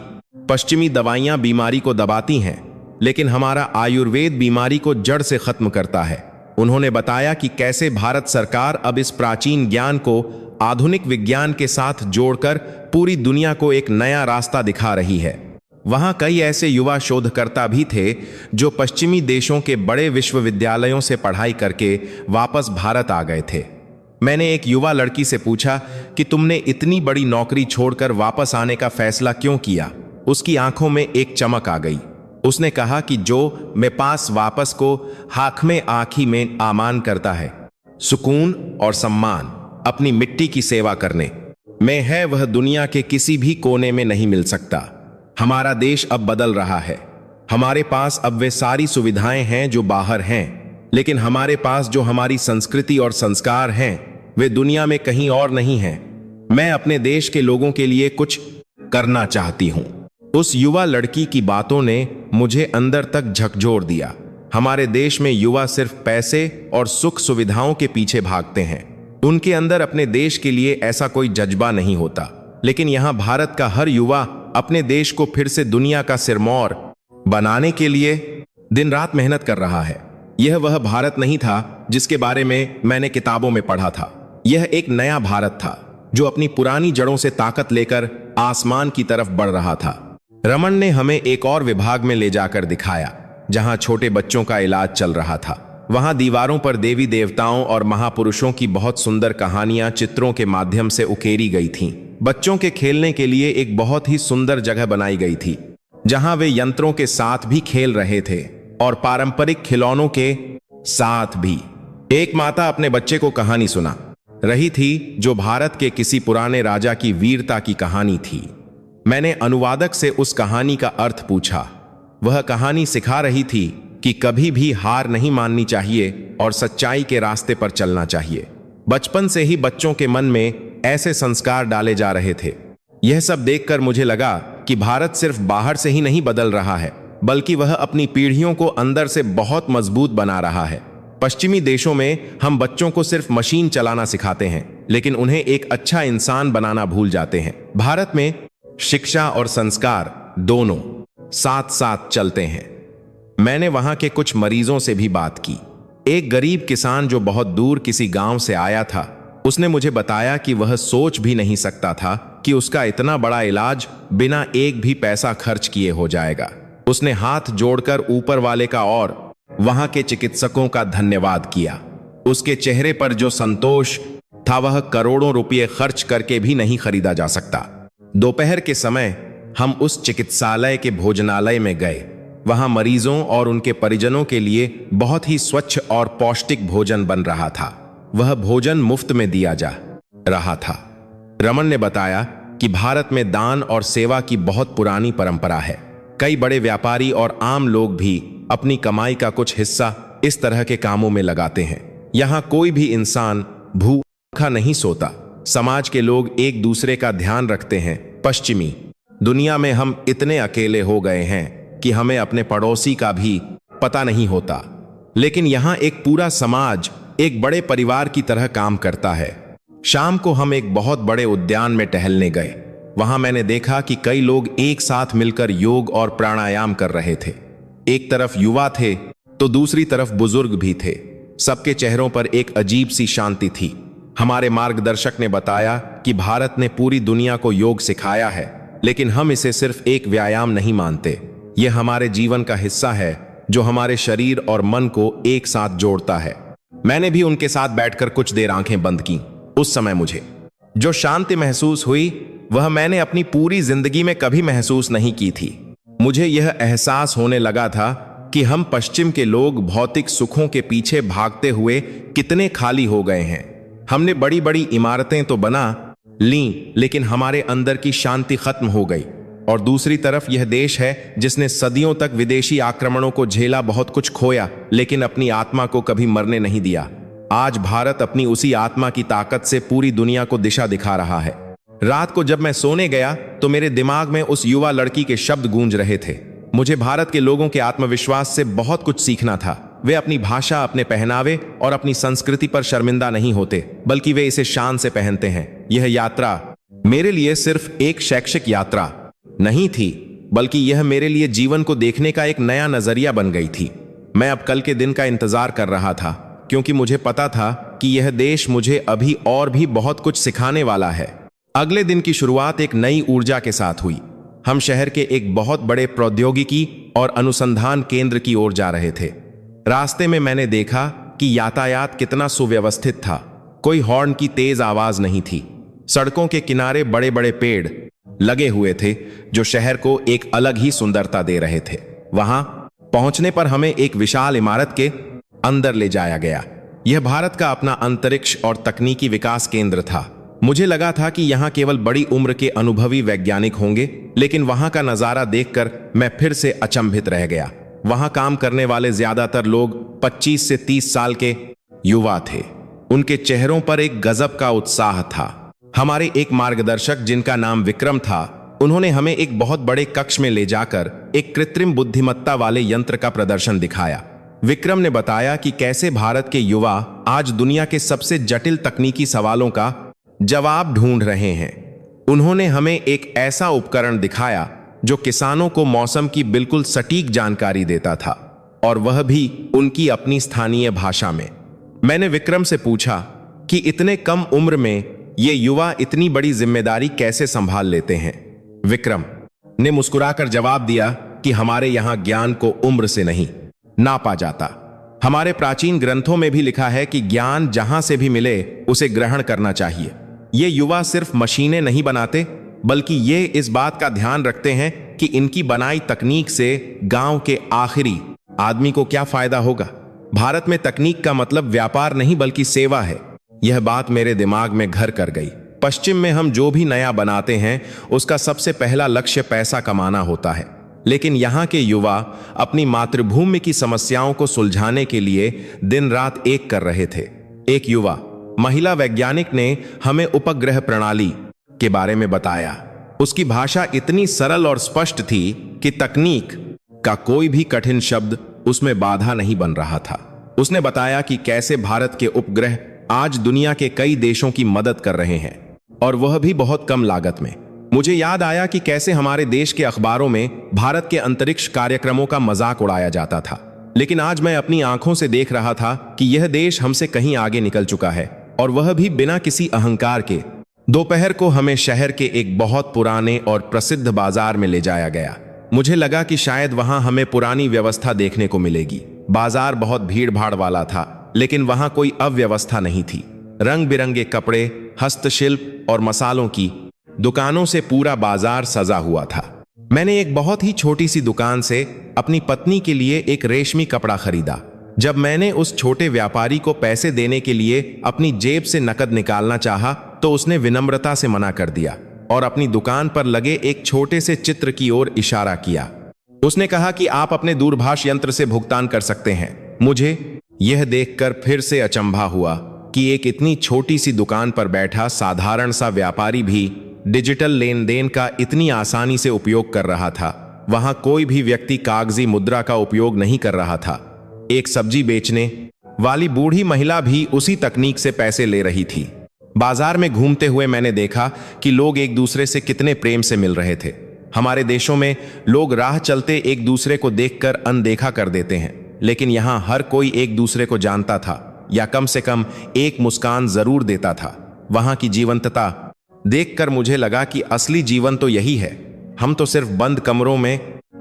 पश्चिमी दवाइयां बीमारी को दबाती हैं, लेकिन हमारा आयुर्वेद बीमारी को जड़ से खत्म करता है। उन्होंने बताया कि कैसे भारत सरकार अब इस प्राचीन ज्ञान को आधुनिक विज्ञान के साथ जोड़कर पूरी दुनिया को एक नया रास्ता दिखा रही है। वहां कई ऐसे युवा शोधकर्ता भी थे जो पश्चिमी देशों के बड़े विश्वविद्यालयों से पढ़ाई करके वापस भारत आ गए थे। मैंने एक युवा लड़की से पूछा कि तुमने इतनी बड़ी नौकरी छोड़कर वापस आने का फैसला क्यों किया। उसकी आंखों में एक चमक आ गई। उसने कहा कि जो मैं पास वापस को हाथ में आंखी में आमान करता है, सुकून और सम्मान अपनी मिट्टी की सेवा करने में है, वह दुनिया के किसी भी कोने में नहीं मिल सकता। हमारा देश अब बदल रहा है। हमारे पास अब वे सारी सुविधाएं हैं जो बाहर हैं, लेकिन हमारे पास जो हमारी संस्कृति और संस्कार हैं वे दुनिया में कहीं और नहीं हैं। मैं अपने देश के लोगों के लिए कुछ करना चाहती हूं। उस युवा लड़की की बातों ने मुझे अंदर तक झकझोर दिया। हमारे देश में युवा सिर्फ पैसे और सुख सुविधाओं के पीछे भागते हैं। उनके अंदर अपने देश के लिए ऐसा कोई जज्बा नहीं होता। लेकिन यहां भारत का हर युवा अपने देश को फिर से दुनिया का सिरमौर बनाने के लिए दिन रात मेहनत कर रहा है। यह वह भारत नहीं था जिसके बारे में मैंने किताबों में पढ़ा था। यह एक नया भारत था जो अपनी पुरानी जड़ों से ताकत लेकर आसमान की तरफ बढ़ रहा था। रमन ने हमें एक और विभाग में ले जाकर दिखाया जहां छोटे बच्चों का इलाज चल रहा था। वहां दीवारों पर देवी देवताओं और महापुरुषों की बहुत सुंदर कहानियां चित्रों के माध्यम से उकेरी गई थीं। बच्चों के खेलने के लिए एक बहुत ही सुंदर जगह बनाई गई थी जहां वे यंत्रों के साथ भी खेल रहे थे और पारंपरिक खिलौनों के साथ भी। एक माता अपने बच्चे को कहानी सुना रही थी जो भारत के किसी पुराने राजा की वीरता की कहानी थी। मैंने अनुवादक से उस कहानी का अर्थ पूछा। वह कहानी सिखा रही थी कि कभी भी हार नहीं माननी चाहिए और सच्चाई के रास्ते पर चलना चाहिए। बचपन से ही बच्चों के मन में ऐसे संस्कार डाले जा रहे थे। यह सब देखकर मुझे लगा कि भारत सिर्फ बाहर से ही नहीं बदल रहा है, बल्कि वह अपनी पीढ़ियों को अंदर से बहुत मजबूत बना रहा है। पश्चिमी देशों में हम बच्चों को सिर्फ मशीन चलाना सिखाते हैं, लेकिन उन्हें एक अच्छा इंसान बनाना भूल जाते हैं। भारत में शिक्षा और संस्कार दोनों साथ साथ चलते हैं। मैंने वहां के कुछ मरीजों से भी बात की। एक गरीब किसान जो बहुत दूर किसी गांव से आया था, उसने मुझे बताया कि वह सोच भी नहीं सकता था कि उसका इतना बड़ा इलाज बिना एक भी पैसा खर्च किए हो जाएगा। उसने हाथ जोड़कर ऊपर वाले का और वहां के चिकित्सकों का धन्यवाद किया। उसके चेहरे पर जो संतोष था वह करोड़ों रुपये खर्च करके भी नहीं खरीदा जा सकता। दोपहर के समय हम उस चिकित्सालय के भोजनालय में गए। वहां मरीजों और उनके परिजनों के लिए बहुत ही स्वच्छ और पौष्टिक भोजन बन रहा था। वह भोजन मुफ्त में दिया जा रहा था। रमन ने बताया कि भारत में दान और सेवा की बहुत पुरानी परंपरा है। कई बड़े व्यापारी और आम लोग भी अपनी कमाई का कुछ हिस्सा इस तरह के कामों में लगाते हैं। यहां कोई भी इंसान भूखा नहीं सोता। समाज के लोग एक दूसरे का ध्यान रखते हैं। पश्चिमी दुनिया में हम इतने अकेले हो गए हैं कि हमें अपने पड़ोसी का भी पता नहीं होता, लेकिन यहां एक पूरा समाज एक बड़े परिवार की तरह काम करता है। शाम को हम एक बहुत बड़े उद्यान में टहलने गए। वहां मैंने देखा कि कई लोग एक साथ मिलकर योग और प्राणायाम कर रहे थे। एक तरफ युवा थे तो दूसरी तरफ बुजुर्ग भी थे। सबके चेहरों पर एक अजीब सी शांति थी। हमारे मार्गदर्शक ने बताया कि भारत ने पूरी दुनिया को योग सिखाया है, लेकिन हम इसे सिर्फ एक व्यायाम नहीं मानते। यह हमारे जीवन का हिस्सा है जो हमारे शरीर और मन को एक साथ जोड़ता है। मैंने भी उनके साथ बैठकर कुछ देर आंखें बंद की। उस समय मुझे जो शांति महसूस हुई वह मैंने अपनी पूरी जिंदगी में कभी महसूस नहीं की थी। मुझे यह एहसास होने लगा था कि हम पश्चिम के लोग भौतिक सुखों के पीछे भागते हुए कितने खाली हो गए हैं। हमने बड़ी बड़ी इमारतें तो बना लीं, लेकिन हमारे अंदर की शांति खत्म हो गई। और दूसरी तरफ यह देश है जिसने सदियों तक विदेशी आक्रमणों को झेला, बहुत कुछ खोया, लेकिन अपनी आत्मा को कभी मरने नहीं दिया। आज भारत अपनी उसी आत्मा की ताकत से पूरी दुनिया को दिशा दिखा रहा है। रात को जब मैं सोने गया तो मेरे दिमाग में उस युवा लड़की के शब्द गूंज रहे थे। मुझे भारत के लोगों के आत्मविश्वास से बहुत कुछ सीखना था। वे अपनी भाषा, अपने पहनावे और अपनी संस्कृति पर शर्मिंदा नहीं होते, बल्कि वे इसे शान से पहनते हैं। यह यात्रा मेरे लिए सिर्फ एक शैक्षिक यात्रा नहीं थी, बल्कि यह मेरे लिए जीवन को देखने का एक नया नजरिया बन गई थी। मैं अब कल के दिन का इंतजार कर रहा था, क्योंकि मुझे पता था कि यह देश मुझे अभी और भी बहुत कुछ सिखाने वाला है। अगले दिन की शुरुआत एक नई ऊर्जा के साथ हुई। हम शहर के एक बहुत बड़े प्रौद्योगिकी और अनुसंधान केंद्र की ओर जा रहे थे। रास्ते में मैंने देखा कि यातायात कितना सुव्यवस्थित था। कोई हॉर्न की तेज आवाज नहीं थी। सड़कों के किनारे बड़े बड़े पेड़ लगे हुए थे, जो शहर को एक अलग ही सुंदरता दे रहे थे। वहां पहुंचने पर हमें एक विशाल इमारत के अंदर ले जाया गया। यह भारत का अपना अंतरिक्ष और तकनीकी विकास केंद्र था। मुझे लगा था कि यहाँ केवल बड़ी उम्र के अनुभवी वैज्ञानिक होंगे, लेकिन वहां का नजारा देखकर मैं फिर से अचंभित रह गया। वहां काम करने वाले ज्यादातर लोग 25 से 30 साल के युवा थे। उनके चेहरों पर एक गजब का उत्साह था। हमारे एक मार्गदर्शक, जिनका नाम विक्रम था, उन्होंने हमें एक बहुत बड़े कक्ष में ले जाकर एक कृत्रिम बुद्धिमत्ता वाले यंत्र का प्रदर्शन दिखाया। विक्रम ने बताया कि कैसे भारत के युवा आज दुनिया के सबसे जटिल तकनीकी सवालों का जवाब ढूंढ रहे हैं। उन्होंने हमें एक ऐसा उपकरण दिखाया जो किसानों को मौसम की बिल्कुल सटीक जानकारी देता था, और वह भी उनकी अपनी स्थानीय भाषा में। मैंने विक्रम से पूछा कि इतने कम उम्र में ये युवा इतनी बड़ी जिम्मेदारी कैसे संभाल लेते हैं। विक्रम ने मुस्कुराकर जवाब दिया कि हमारे यहां ज्ञान को उम्र से नहीं नापा जाता। हमारे प्राचीन ग्रंथों में भी लिखा है कि ज्ञान जहां से भी मिले उसे ग्रहण करना चाहिए। ये युवा सिर्फ मशीनें नहीं बनाते, बल्कि ये इस बात का ध्यान रखते हैं कि इनकी बनाई तकनीक से गांव के आखिरी आदमी को क्या फायदा होगा। भारत में तकनीक का मतलब व्यापार नहीं, बल्कि सेवा है। यह बात मेरे दिमाग में घर कर गई। पश्चिम में हम जो भी नया बनाते हैं उसका सबसे पहला लक्ष्य पैसा कमाना होता है, लेकिन यहाँ के युवा अपनी मातृभूमि की समस्याओं को सुलझाने के लिए दिन रात एक कर रहे थे। एक युवा महिला वैज्ञानिक ने हमें उपग्रह प्रणाली के बारे में बताया। उसकी भाषा इतनी सरल और स्पष्ट थी कि तकनीक का कोई भी कठिन शब्द उसमें बाधा नहीं बन रहा था। उसने बताया कि कैसे भारत के उपग्रह आज दुनिया के कई देशों की मदद कर रहे हैं, और वह भी बहुत कम लागत में। मुझे याद आया कि कैसे हमारे देश के अखबारों में भारत के अंतरिक्ष कार्यक्रमों का मजाक उड़ाया जाता था, लेकिन आज मैं अपनी आंखों से देख रहा था कि यह देश हमसे कहीं आगे निकल चुका है, और वह भी बिना किसी अहंकार के। दोपहर को हमें शहर के एक बहुत पुराने और प्रसिद्ध बाजार में ले जाया गया। मुझे लगा कि शायद वहां हमें पुरानी व्यवस्था देखने को मिलेगी। बाजार बहुत भीड़ भाड़ वाला था, लेकिन वहां कोई अव्यवस्था नहीं थी। रंग बिरंगे कपड़े, हस्तशिल्प और मसालों की दुकानों से पूरा बाजार सजा हुआ था। मैंने एक बहुत ही छोटी सी दुकान से अपनी पत्नी के लिए एक रेशमी कपड़ा खरीदा। जब मैंने उस छोटे व्यापारी को पैसे देने के लिए अपनी जेब से नकद निकालना चाहा, तो उसने विनम्रता से मना कर दिया और अपनी दुकान पर लगे एक छोटे से चित्र की ओर इशारा किया। उसने कहा कि आप अपने दूरभाष यंत्र से भुगतान कर सकते हैं। मुझे यह देखकर फिर से अचंभा हुआ कि एक इतनी छोटी सी दुकान पर बैठा साधारण सा व्यापारी भी डिजिटल लेन देन का इतनी आसानी से उपयोग कर रहा था। वहां कोई भी व्यक्ति कागजी मुद्रा का उपयोग नहीं कर रहा था। एक सब्जी बेचने वाली बूढ़ी महिला भी उसी तकनीक से पैसे ले रही थी। बाजार में घूमते हुए मैंने देखा कि लोग एक दूसरे से कितने प्रेम से मिल रहे थे। हमारे देशों में लोग राह चलते एक दूसरे को देखकर अनदेखा कर देते हैं, लेकिन यहाँ हर कोई एक दूसरे को जानता था, या कम से कम एक मुस्कान जरूर देता था। वहां की जीवंतता देखकर मुझे लगा कि असली जीवन तो यही है। हम तो सिर्फ बंद कमरों में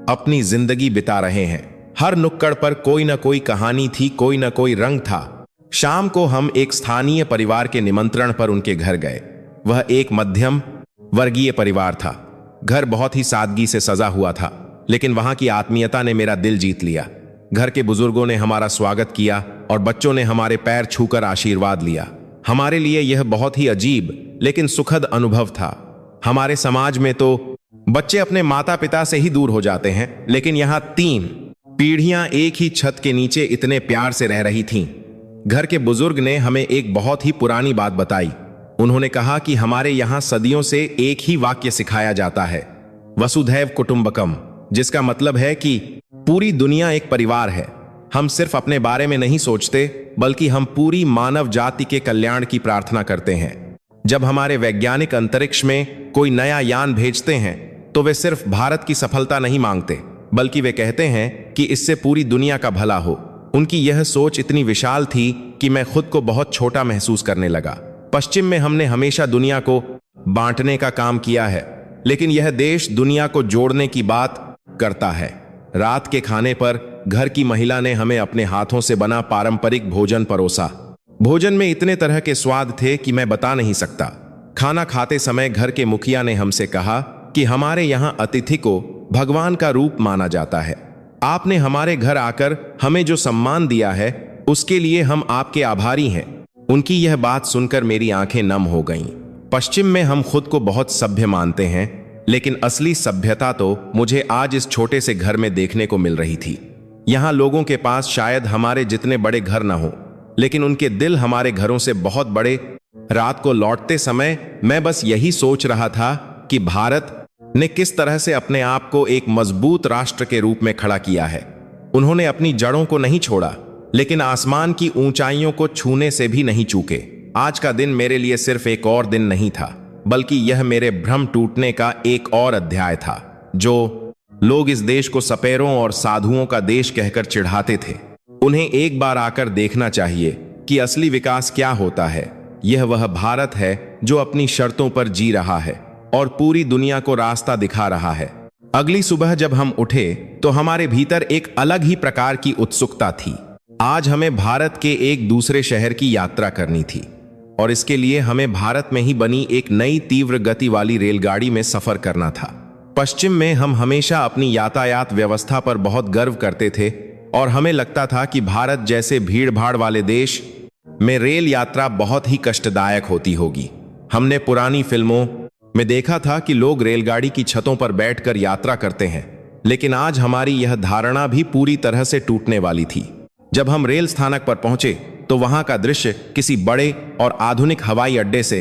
अपनी जिंदगी बिता रहे हैं। हर नुक्कड़ पर कोई ना कोई कहानी थी, कोई ना कोई रंग था। शाम को हम एक स्थानीय परिवार के निमंत्रण पर उनके घर गए। वह एक मध्यम वर्गीय परिवार था। घर बहुत ही सादगी से सजा हुआ था। लेकिन वहां की आत्मीयता ने मेरा दिल जीत लिया। घर के बुजुर्गों ने हमारा स्वागत किया और बच्चों ने हमारे पैर छूकर आशीर्वाद लिया। हमारे लिए यह बहुत ही अजीब लेकिन सुखद अनुभव था। हमारे समाज में तो बच्चे अपने माता पिता से ही दूर हो जाते हैं, लेकिन यहां 3 पीढ़ियां एक ही छत के नीचे इतने प्यार से रह रही थीं। घर के बुजुर्ग ने हमें एक बहुत ही पुरानी बात बताई। उन्होंने कहा कि हमारे यहां सदियों से एक ही वाक्य सिखाया जाता है, वसुधैव कुटुंबकम, जिसका मतलब है कि पूरी दुनिया एक परिवार है। हम सिर्फ अपने बारे में नहीं सोचते, बल्कि हम पूरी मानव जाति के कल्याण की प्रार्थना करते हैं। जब हमारे वैज्ञानिक अंतरिक्ष में कोई नया यान भेजते हैं तो वे सिर्फ भारत की सफलता नहीं मांगते, बल्कि वे कहते हैं कि इससे पूरी दुनिया का भला हो। उनकी यह सोच इतनी विशाल थी कि मैं खुद को बहुत छोटा महसूस करने लगा। पश्चिम में हमने हमेशा दुनिया को बांटने का काम किया है, लेकिन यह देश दुनिया को जोड़ने की बात करता है। रात के खाने पर घर की महिला ने हमें अपने हाथों से बना पारंपरिक भोजन परोसा। भोजन में इतने तरह के स्वाद थे कि मैं बता नहीं सकता। खाना खाते समय घर के मुखिया ने हमसे कहा कि हमारे यहाँ अतिथि को भगवान का रूप माना जाता है। आपने हमारे घर आकर हमें जो सम्मान दिया है उसके लिए हम आपके आभारी हैं। उनकी यह बात सुनकर मेरी आंखें नम हो गईं। पश्चिम में हम खुद को बहुत सभ्य मानते हैं, लेकिन असली सभ्यता तो मुझे आज इस छोटे से घर में देखने को मिल रही थी। यहाँ लोगों के पास शायद हमारे जितने बड़े घर न हो, लेकिन उनके दिल हमारे घरों से बहुत बड़े। रात को लौटते समय मैं बस यही सोच रहा था कि भारत ने किस तरह से अपने आप को एक मजबूत राष्ट्र के रूप में खड़ा किया है। उन्होंने अपनी जड़ों को नहीं छोड़ा, लेकिन आसमान की ऊंचाइयों को छूने से भी नहीं चूके। आज का दिन मेरे लिए सिर्फ एक और दिन नहीं था, बल्कि यह मेरे भ्रम टूटने का एक और अध्याय था। जो लोग इस देश को सपेरों और साधुओं का देश कहकर चिढ़ाते थे, उन्हें एक बार आकर देखना चाहिए कि असली विकास क्या होता है। यह वह भारत है जो अपनी शर्तों पर जी रहा है और पूरी दुनिया को रास्ता दिखा रहा है। अगली सुबह जब हम उठे तो हमारे भीतर एक अलग ही प्रकार की उत्सुकता थी। आज हमें भारत के एक दूसरे शहर की यात्रा करनी थी और इसके लिए हमें भारत में ही बनी एक नई तीव्र गति वाली रेलगाड़ी में सफर करना था। पश्चिम में हम हमेशा अपनी यातायात व्यवस्था पर बहुत गर्व करते थे और हमें लगता था कि भारत जैसे भीड़-भाड़ वाले देश में रेल यात्रा बहुत ही कष्टदायक होती होगी। हमने पुरानी फिल्मों में देखा था कि लोग रेलगाड़ी की छतों पर बैठकर यात्रा करते हैं, लेकिन आज हमारी यह धारणा भी पूरी तरह से टूटने वाली थी। जब हम रेल स्थानक पर पहुंचे तो वहां का दृश्य किसी बड़े और आधुनिक हवाई अड्डे से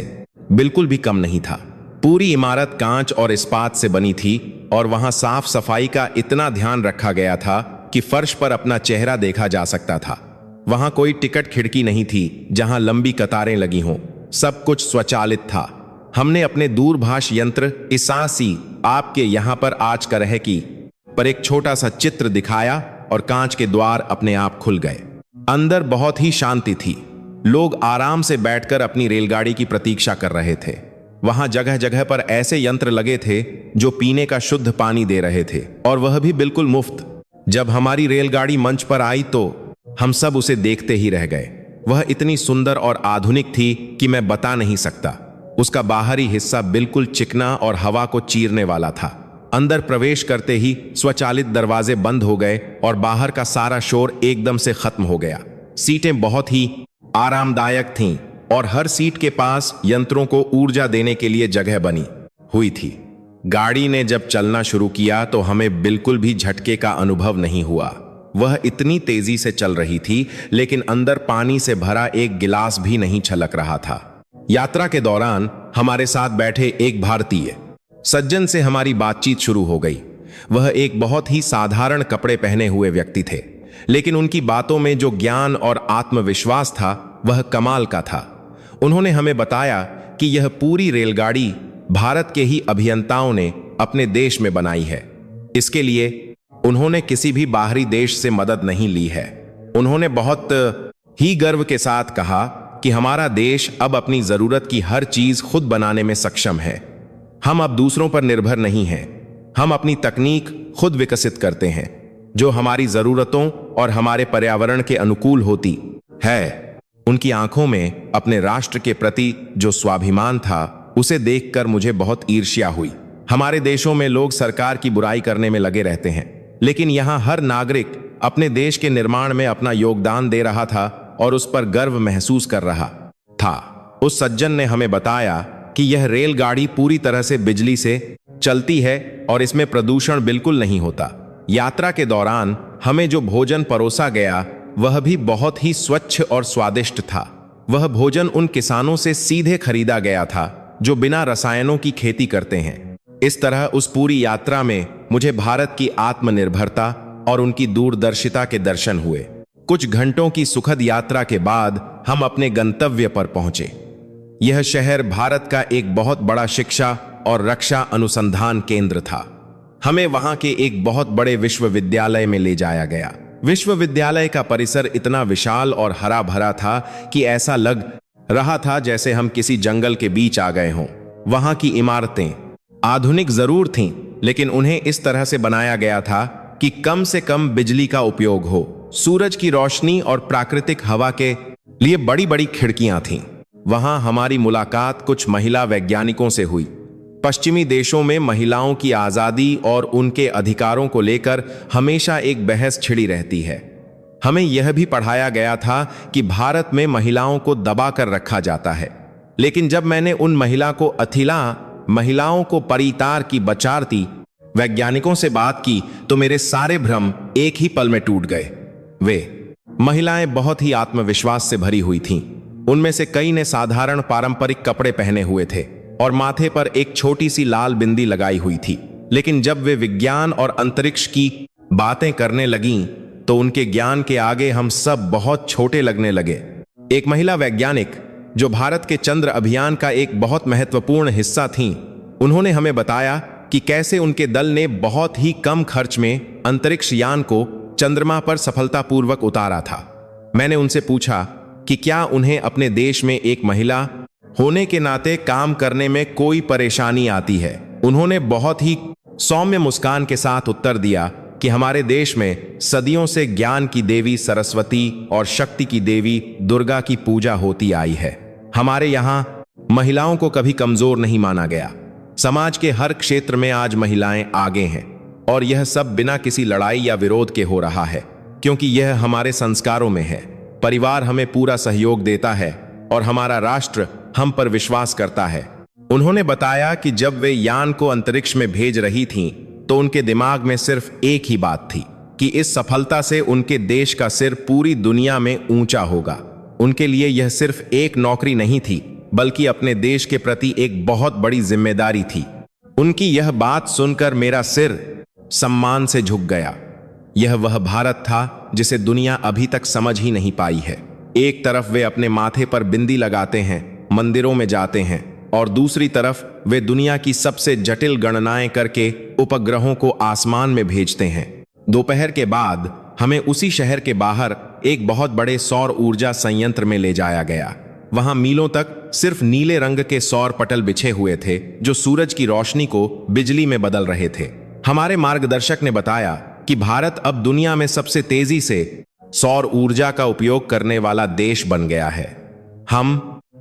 बिल्कुल भी कम नहीं था। पूरी इमारत कांच और इस्पात से बनी थी और वहां साफ सफाई का इतना ध्यान रखा गया था कि फर्श पर अपना चेहरा देखा जा सकता था। वहां कोई टिकट खिड़की नहीं थी जहां लंबी कतारें लगी हों। सब कुछ स्वचालित था। हमने अपने दूरभाष यंत्र इसासी आपके यहां पर आज का रहे की पर एक छोटा सा चित्र दिखाया और कांच के द्वार अपने आप खुल गए। अंदर बहुत ही शांति थी। लोग आराम से बैठकर अपनी रेलगाड़ी की प्रतीक्षा कर रहे थे। वहां जगह जगह पर ऐसे यंत्र लगे थे जो पीने का शुद्ध पानी दे रहे थे, और वह भी बिल्कुल मुफ्त। जब हमारी रेलगाड़ी मंच पर आई तो हम सब उसे देखते ही रह गए। वह इतनी सुंदर और आधुनिक थी कि मैं बता नहीं सकता। उसका बाहरी हिस्सा बिल्कुल चिकना और हवा को चीरने वाला था। अंदर प्रवेश करते ही स्वचालित दरवाजे बंद हो गए और बाहर का सारा शोर एकदम से खत्म हो गया। सीटें बहुत ही आरामदायक थीं और हर सीट के पास यंत्रों को ऊर्जा देने के लिए जगह बनी हुई थी। गाड़ी ने जब चलना शुरू किया तो हमें बिल्कुल भी झटके का अनुभव नहीं हुआ। वह इतनी तेजी से चल रही थी, लेकिन अंदर पानी से भरा एक गिलास भी नहीं छलक रहा था। यात्रा के दौरान हमारे साथ बैठे एक भारतीय सज्जन से हमारी बातचीत शुरू हो गई। वह एक बहुत ही साधारण कपड़े पहने हुए व्यक्ति थे, लेकिन उनकी बातों में जो ज्ञान और आत्मविश्वास था वह कमाल का था। उन्होंने हमें बताया कि यह पूरी रेलगाड़ी भारत के ही अभियंताओं ने अपने देश में बनाई है। इसके लिए उन्होंने किसी भी बाहरी देश से मदद नहीं ली है। उन्होंने बहुत ही गर्व के साथ कहा कि हमारा देश अब अपनी जरूरत की हर चीज खुद बनाने में सक्षम है। हम अब दूसरों पर निर्भर नहीं हैं। हम अपनी तकनीक खुद विकसित करते हैं जो हमारी जरूरतों और हमारे पर्यावरण के अनुकूल होती है। उनकी आंखों में अपने राष्ट्र के प्रति जो स्वाभिमान था उसे देखकर मुझे बहुत ईर्ष्या हुई। हमारे देशों में लोग सरकार की बुराई करने में लगे रहते हैं, लेकिन यहाँ हर नागरिक अपने देश के निर्माण में अपना योगदान दे रहा था और उस पर गर्व महसूस कर रहा था। उस सज्जन ने हमें बताया कि यह रेलगाड़ी पूरी तरह से बिजली से चलती है और इसमें प्रदूषण बिल्कुल नहीं होता। यात्रा के दौरान हमें जो भोजन परोसा गया वह भी बहुत ही स्वच्छ और स्वादिष्ट था। वह भोजन उन किसानों से सीधे खरीदा गया था जो बिना रसायनों की खेती करते हैं। इस तरह उस पूरी यात्रा में मुझे भारत की आत्मनिर्भरता और उनकी दूरदर्शिता के दर्शन हुए। कुछ घंटों की सुखद यात्रा के बाद हम अपने गंतव्य पर पहुंचे। यह शहर भारत का एक बहुत बड़ा शिक्षा और रक्षा अनुसंधान केंद्र था। हमें वहां के एक बहुत बड़े विश्वविद्यालय में ले जाया गया। विश्वविद्यालय का परिसर इतना विशाल और हरा भरा था कि ऐसा लग रहा था जैसे हम किसी जंगल के बीच आ गए हों। वहां की इमारतें आधुनिक जरूर थीं, लेकिन उन्हें इस तरह से बनाया गया था कि कम से कम बिजली का उपयोग हो। सूरज की रोशनी और प्राकृतिक हवा के लिए बड़ी बड़ी खिड़कियां थीं। वहां हमारी मुलाकात कुछ महिला वैज्ञानिकों से हुई। पश्चिमी देशों में महिलाओं की आजादी और उनके अधिकारों को लेकर हमेशा एक बहस छिड़ी रहती है। हमें यह भी पढ़ाया गया था कि भारत में महिलाओं को दबा कर रखा जाता है, लेकिन जब मैंने उन महिलाओं को परितार की बचारती वैज्ञानिकों से बात की तो मेरे सारे भ्रम एक ही पल में टूट गए। वे महिलाएं बहुत ही आत्मविश्वास से भरी हुई थीं। उनमें से कई ने साधारण पारंपरिक कपड़े पहने हुए थे और माथे पर एक छोटी सी लाल बिंदी लगाई हुई थी, लेकिन जब वे विज्ञान और अंतरिक्ष की बातें करने लगीं तो उनके ज्ञान के आगे हम सब बहुत छोटे लगने लगे। एक महिला वैज्ञानिक जो भारत के चंद्र अभियान का एक बहुत महत्वपूर्ण हिस्सा थीं, उन्होंने हमें बताया कि कैसे उनके दल ने बहुत ही कम खर्च में अंतरिक्ष यान को चंद्रमा पर सफलतापूर्वक उतारा था। मैंने उनसे पूछा कि क्या उन्हें अपने देश में एक महिला होने के नाते काम करने में कोई परेशानी आती है। उन्होंने बहुत ही सौम्य मुस्कान के साथ उत्तर दिया कि हमारे देश में सदियों से ज्ञान की देवी सरस्वती और शक्ति की देवी दुर्गा की पूजा होती आई है। हमारे यहाँ महिलाओं को कभी कमजोर नहीं माना गया। समाज के हर क्षेत्र में आज महिलाएं आगे हैं और यह सब बिना किसी लड़ाई या विरोध के हो रहा है, क्योंकि यह हमारे संस्कारों में है। परिवार हमें पूरा सहयोग देता है और हमारा राष्ट्र हम पर विश्वास करता है। उन्होंने बताया कि जब वे यान को अंतरिक्ष में भेज रही थीं, तो उनके दिमाग में सिर्फ एक ही बात थी कि इस सफलता से उनके देश का सिर पूरी दुनिया में ऊंचा होगा। उनके लिए यह सिर्फ एक नौकरी नहीं थी, बल्कि अपने देश के प्रति एक बहुत बड़ी जिम्मेदारी थी। उनकी यह बात सुनकर मेरा सिर सम्मान से झुक गया। यह वह भारत था जिसे दुनिया अभी तक समझ ही नहीं पाई है। एक तरफ वे अपने माथे पर बिंदी लगाते हैं, मंदिरों में जाते हैं, और दूसरी तरफ वे दुनिया की सबसे जटिल गणनाएं करके उपग्रहों को आसमान में भेजते हैं। दोपहर के बाद हमें उसी शहर के बाहर एक बहुत बड़े सौर ऊर्जा संयंत्र में ले जाया गया। वहां मीलों तक सिर्फ नीले रंग के सौर पटल बिछे हुए थे जो सूरज की रोशनी को बिजली में बदल रहे थे। हमारे मार्गदर्शक ने बताया कि भारत अब दुनिया में सबसे तेजी से सौर ऊर्जा का उपयोग करने वाला देश बन गया है। हम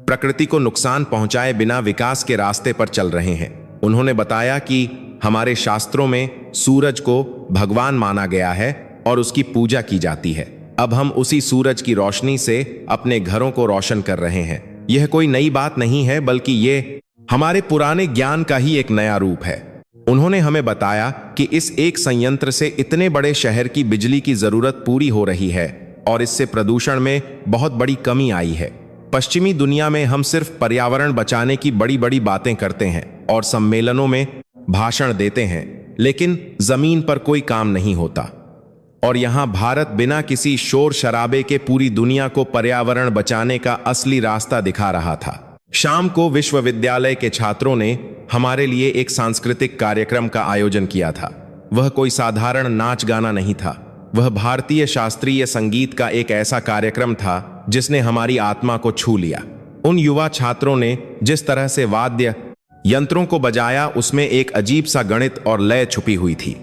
प्रकृति को नुकसान पहुंचाए बिना विकास के रास्ते पर चल रहे हैं। उन्होंने बताया कि हमारे शास्त्रों में सूरज को भगवान माना गया है और उसकी पूजा की जाती है। अब हम उसी सूरज की रोशनी से अपने घरों को रोशन कर रहे हैं। यह कोई नई बात नहीं है, बल्कि ये हमारे पुराने ज्ञान का ही एक नया रूप है। उन्होंने हमें बताया कि इस एक संयंत्र से इतने बड़े शहर की बिजली की जरूरत पूरी हो रही है और इससे प्रदूषण में बहुत बड़ी कमी आई है। पश्चिमी दुनिया में हम सिर्फ पर्यावरण बचाने की बड़ी बड़ी बातें करते हैं और सम्मेलनों में भाषण देते हैं, लेकिन जमीन पर कोई काम नहीं होता। और यहाँ भारत बिना किसी शोर शराबे के पूरी दुनिया को पर्यावरण बचाने का असली रास्ता दिखा रहा था। शाम को विश्वविद्यालय के छात्रों ने हमारे लिए एक सांस्कृतिक कार्यक्रम का आयोजन किया था। वह कोई साधारण नाच गाना नहीं था, वह भारतीय शास्त्रीय संगीत का एक ऐसा कार्यक्रम था जिसने हमारी आत्मा को छू लिया। उन युवा छात्रों ने जिस तरह से वाद्य यंत्रों को बजाया, उसमें एक अजीब सा गणित और लय छुपी हुई थी।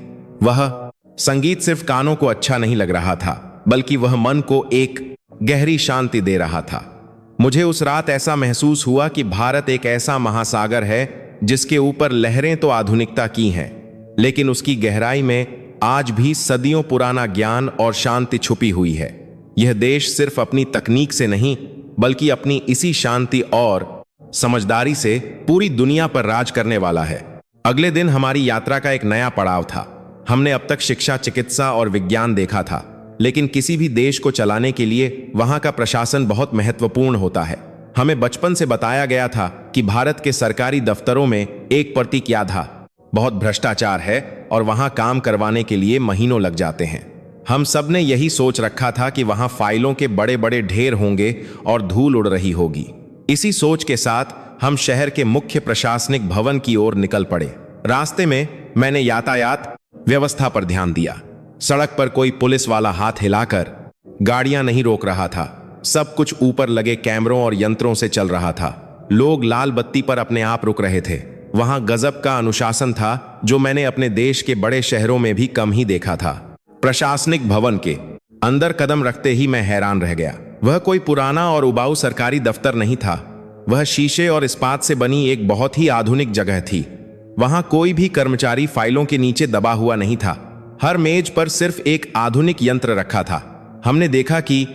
वह संगीत सिर्फ कानों को अच्छा नहीं लग रहा था, बल्कि वह मन को एक गहरी शांति दे रहा था। मुझे उस रात ऐसा महसूस हुआ कि भारत एक ऐसा महासागर है जिसके ऊपर लहरें तो आधुनिकता की हैं, लेकिन उसकी गहराई में आज भी सदियों पुराना ज्ञान और शांति छुपी हुई है। यह देश सिर्फ अपनी तकनीक से नहीं, बल्कि अपनी इसी शांति और समझदारी से पूरी दुनिया पर राज करने वाला है। अगले दिन हमारी यात्रा का एक नया पड़ाव था। हमने अब तक शिक्षा, चिकित्सा और विज्ञान देखा था, लेकिन किसी भी देश को चलाने के लिए वहां का प्रशासन बहुत महत्वपूर्ण होता है। हमें बचपन से बताया गया था कि भारत के सरकारी दफ्तरों में एक प्रतीक याद था, बहुत भ्रष्टाचार है और वहां काम करवाने के लिए महीनों लग जाते हैं। हम सब ने यही सोच रखा था कि वहां फाइलों के बड़े बड़े ढेर होंगे और धूल उड़ रही होगी। इसी सोच के साथ हम शहर के मुख्य प्रशासनिक भवन की ओर निकल पड़े। रास्ते में मैंने यातायात व्यवस्था पर ध्यान दिया। सड़क पर कोई पुलिस वाला हाथ हिलाकर गाड़ियां नहीं रोक रहा था। सब कुछ ऊपर लगे कैमरों और यंत्रों से चल रहा था। लोग लाल बत्ती पर अपने आप रुक रहे थे। वहां गजब का अनुशासन था जो मैंने अपने देश के बड़े शहरों में भी कम ही देखा था। प्रशासनिक भवन के अंदर कदम रखते ही मैं हैरान रह गया। वह कोई पुराना और उबाऊ सरकारी दफ्तर नहीं था। वह शीशे और इस्पात से बनी एक बहुत ही आधुनिक जगह थी। वहां कोई भी कर्मचारी फाइलों के नीचे दबा हुआ नहीं था। हर मेज पर सिर्फ एक आधुनिक यंत्र रखा था। हमने देखा कि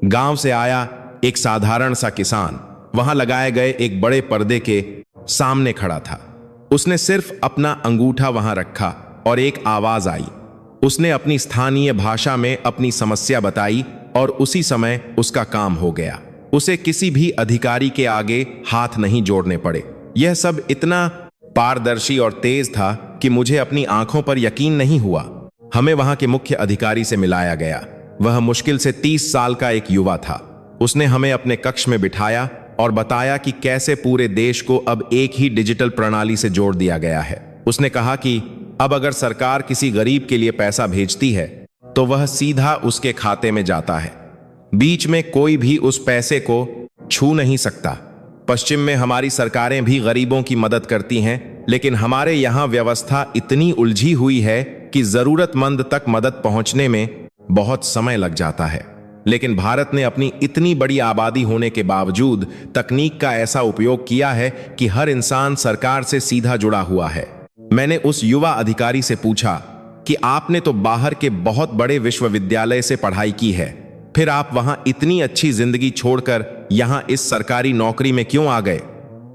गांव से आया एक साधारण सा किसान वहां लगाए गए एक बड़े पर्दे के सामने खड़ा था। उसने सिर्फ अपना अंगूठा वहां रखा और एक आवाज आई। उसने अपनी स्थानीय भाषा में अपनी समस्या बताई और उसी समय उसका काम हो गया। उसे किसी भी अधिकारी के आगे हाथ नहीं जोड़ने पड़े। यह सब इतना पारदर्शी और तेज था कि मुझे अपनी आंखों पर यकीन नहीं हुआ। हमें वहां के मुख्य अधिकारी से मिलाया गया। वह मुश्किल से 30 साल का एक युवा था। उसने हमें अपने कक्ष में बिठाया और बताया कि कैसे पूरे देश को अब एक ही डिजिटल प्रणाली से जोड़ दिया गया है। उसने कहा कि अब अगर सरकार किसी गरीब के लिए पैसा भेजती है तो वह सीधा उसके खाते में जाता है। बीच में कोई भी उस पैसे को छू नहीं सकता। पश्चिम में हमारी सरकारें भी गरीबों की मदद करती हैं, लेकिन हमारे यहाँ व्यवस्था इतनी उलझी हुई है कि जरूरतमंद तक मदद पहुंचने में बहुत समय लग जाता है। लेकिन भारत ने अपनी इतनी बड़ी आबादी होने के बावजूद तकनीक का ऐसा उपयोग किया है कि हर इंसान सरकार से सीधा जुड़ा हुआ है। मैंने उस युवा अधिकारी से पूछा कि आपने तो बाहर के बहुत बड़े विश्वविद्यालय से पढ़ाई की है, फिर आप वहां इतनी अच्छी जिंदगी छोड़कर यहां इस सरकारी नौकरी में क्यों आ गए?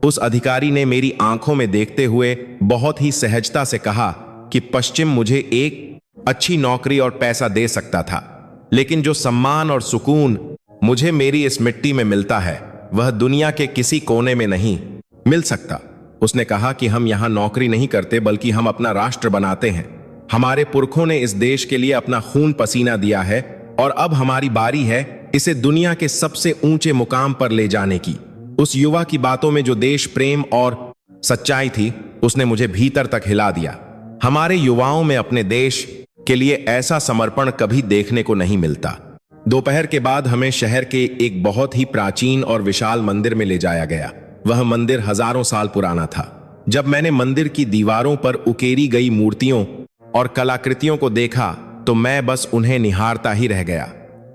उस अधिकारी ने मेरी आंखों में देखते हुए बहुत ही सहजता से कहा कि पश्चिम मुझे एक अच्छी नौकरी और पैसा दे सकता था, लेकिन जो सम्मान और सुकून मुझे मेरी इस मिट्टी में मिलता है वह दुनिया के किसी कोने में नहीं मिल सकता। उसने कहा कि हम यहाँ नौकरी नहीं करते बल्कि हम अपना राष्ट्र बनाते हैं। हमारे पुरखों ने इस देश के लिए अपना खून पसीना दिया है और अब हमारी बारी है इसे दुनिया के सबसे ऊंचे मुकाम पर ले जाने की। उस युवा की बातों में जो देश प्रेम और सच्चाई थी उसने मुझे भीतर तक हिला दिया। हमारे युवाओं में अपने देश के लिए ऐसा समर्पण कभी देखने को नहीं मिलता। दोपहर के बाद हमें शहर के एक बहुत ही प्राचीन और विशाल मंदिर में ले जाया गया। वह मंदिर हजारों साल पुराना था। जब मैंने मंदिर की दीवारों पर उकेरी गई मूर्तियों और कलाकृतियों को देखा तो मैं बस उन्हें निहारता ही रह गया।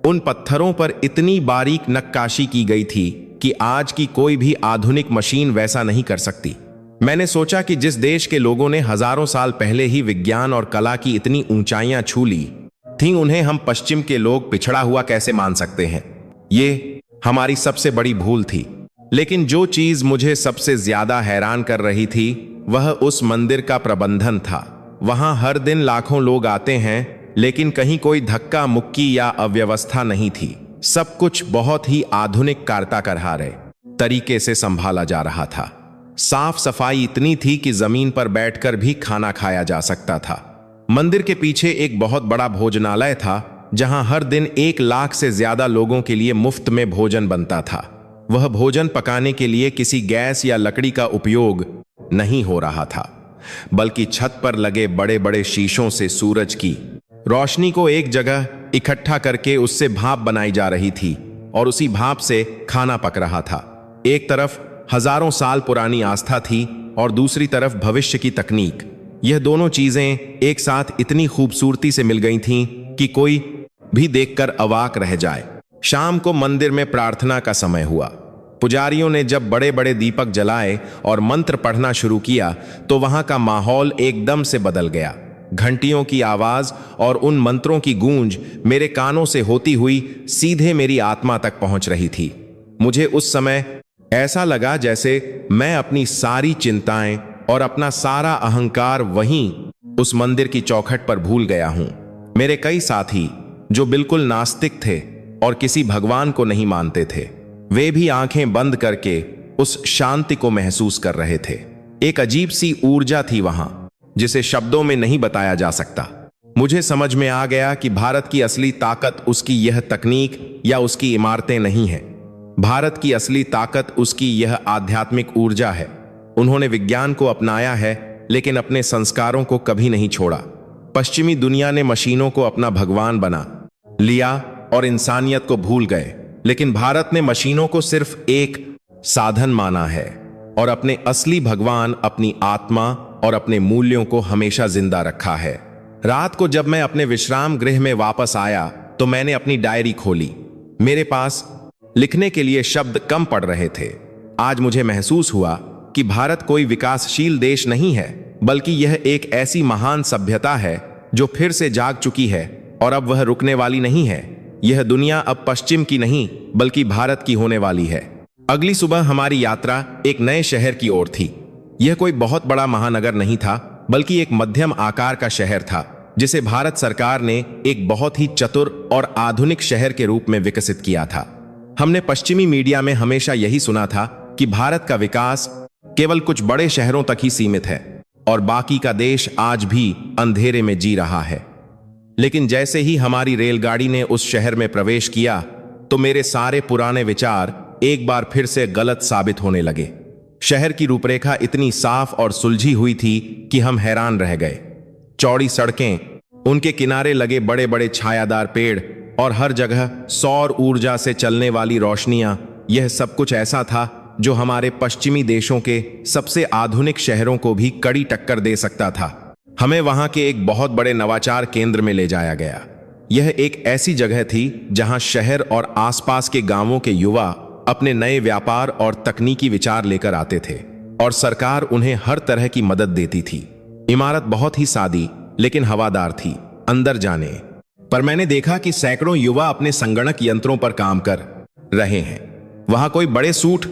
उन पत्थरों पर इतनी बारीक नक्काशी की गई थी कि आज की कोई भी आधुनिक मशीन वैसा नहीं कर सकती। मैंने सोचा कि जिस देश के लोगों ने हजारों साल पहले ही विज्ञान और कला की इतनी ऊंचाइयां छू ली थीं, उन्हें हम पश्चिम के लोग पिछड़ा हुआ कैसे मान सकते हैं? ये हमारी सबसे बड़ी भूल थी। लेकिन जो चीज मुझे सबसे ज्यादा हैरान कर रही थी वह उस मंदिर का प्रबंधन था। वहां हर दिन लाखों लोग आते हैं, लेकिन कहीं कोई धक्का मुक्की या अव्यवस्था नहीं थी। सब कुछ बहुत ही आधुनिक कायरताकहारे तरीके से संभाला जा रहा था। साफ सफाई इतनी थी कि जमीन पर बैठकर भी खाना खाया जा सकता था। मंदिर के पीछे एक बहुत बड़ा भोजनालय था जहां हर दिन 1 लाख से ज्यादा लोगों के लिए मुफ्त में भोजन बनता था। वह भोजन पकाने के लिए किसी गैस या लकड़ी का उपयोग नहीं हो रहा था, बल्कि छत पर लगे बड़े बड़े शीशों से सूरज की रोशनी को एक जगह इकट्ठा करके उससे भाप बनाई जा रही थी और उसी भाप से खाना पक रहा था। एक तरफ हजारों साल पुरानी आस्था थी और दूसरी तरफ भविष्य की तकनीक। यह दोनों चीजें एक साथ इतनी खूबसूरती से मिल गई थीं कि कोई भी देखकर अवाक रह जाए। शाम को मंदिर में प्रार्थना का समय हुआ। पुजारियों ने जब बड़े बड़े दीपक जलाए और मंत्र पढ़ना शुरू किया तो वहां का माहौल एकदम से बदल गया। घंटियों की आवाज और उन मंत्रों की गूंज मेरे कानों से होती हुई सीधे मेरी आत्मा तक पहुंच रही थी। मुझे उस समय ऐसा लगा जैसे मैं अपनी सारी चिंताएं और अपना सारा अहंकार वहीं उस मंदिर की चौखट पर भूल गया हूं। मेरे कई साथी जो बिल्कुल नास्तिक थे और किसी भगवान को नहीं मानते थे, वे भी आंखें बंद करके उस शांति को महसूस कर रहे थे। एक अजीब सी ऊर्जा थी वहां जिसे शब्दों में नहीं बताया जा सकता। मुझे समझ में आ गया कि भारत की असली ताकत उसकी यह तकनीक या उसकी इमारतें नहीं है। भारत की असली ताकत उसकी यह आध्यात्मिक ऊर्जा है। उन्होंने विज्ञान को अपनाया है लेकिन अपने संस्कारों को कभी नहीं छोड़ा। पश्चिमी दुनिया ने मशीनों को अपना भगवान बना लिया और इंसानियत को भूल गए, लेकिन भारत ने मशीनों को सिर्फ एक साधन माना है और अपने असली भगवान, अपनी आत्मा और अपने मूल्यों को हमेशा जिंदा रखा है। रात को जब मैं अपने विश्राम गृह में वापस आया तो मैंने अपनी डायरी खोली। मेरे पास लिखने के लिए शब्द कम पड़ रहे थे। आज मुझे महसूस हुआ कि भारत कोई विकासशील देश नहीं है, बल्कि यह एक ऐसी महान सभ्यता है जो फिर से जाग चुकी है और अब वह रुकने वाली नहीं है। यह दुनिया अब पश्चिम की नहीं बल्कि भारत की होने वाली है। अगली सुबह हमारी यात्रा एक नए शहर की ओर थी। यह कोई बहुत बड़ा महानगर नहीं था, बल्कि एक मध्यम आकार का शहर था जिसे भारत सरकार ने एक बहुत ही चतुर और आधुनिक शहर के रूप में विकसित किया था। हमने पश्चिमी मीडिया में हमेशा यही सुना था कि भारत का विकास केवल कुछ बड़े शहरों तक ही सीमित है और बाकी का देश आज भी अंधेरे में जी रहा है। लेकिन जैसे ही हमारी रेलगाड़ी ने उस शहर में प्रवेश किया तो मेरे सारे पुराने विचार एक बार फिर से गलत साबित होने लगे। शहर की रूपरेखा इतनी साफ और सुलझी हुई थी कि हम हैरान रह गए। चौड़ी सड़कें, उनके किनारे लगे बड़े बड़े छायादार पेड़ और हर जगह सौर ऊर्जा से चलने वाली रोशनियां, यह सब कुछ ऐसा था जो हमारे पश्चिमी देशों के सबसे आधुनिक शहरों को भी कड़ी टक्कर दे सकता था। हमें वहां के एक बहुत बड़े नवाचार केंद्र में ले जाया गया। यह एक ऐसी जगह थी जहां शहर और आसपास के गांवों के युवा अपने नए व्यापार और तकनीकी विचार लेकर आते थे और सरकार उन्हें हर तरह की मदद देती थी। इमारत बहुत ही सादी लेकिन हवादार थी अंदर जाने पर मैंने देखा कि सैकड़ों युवा अपने संगणक यंत्रों पर काम कर रहे हैं। वहां कोई बड़े सूट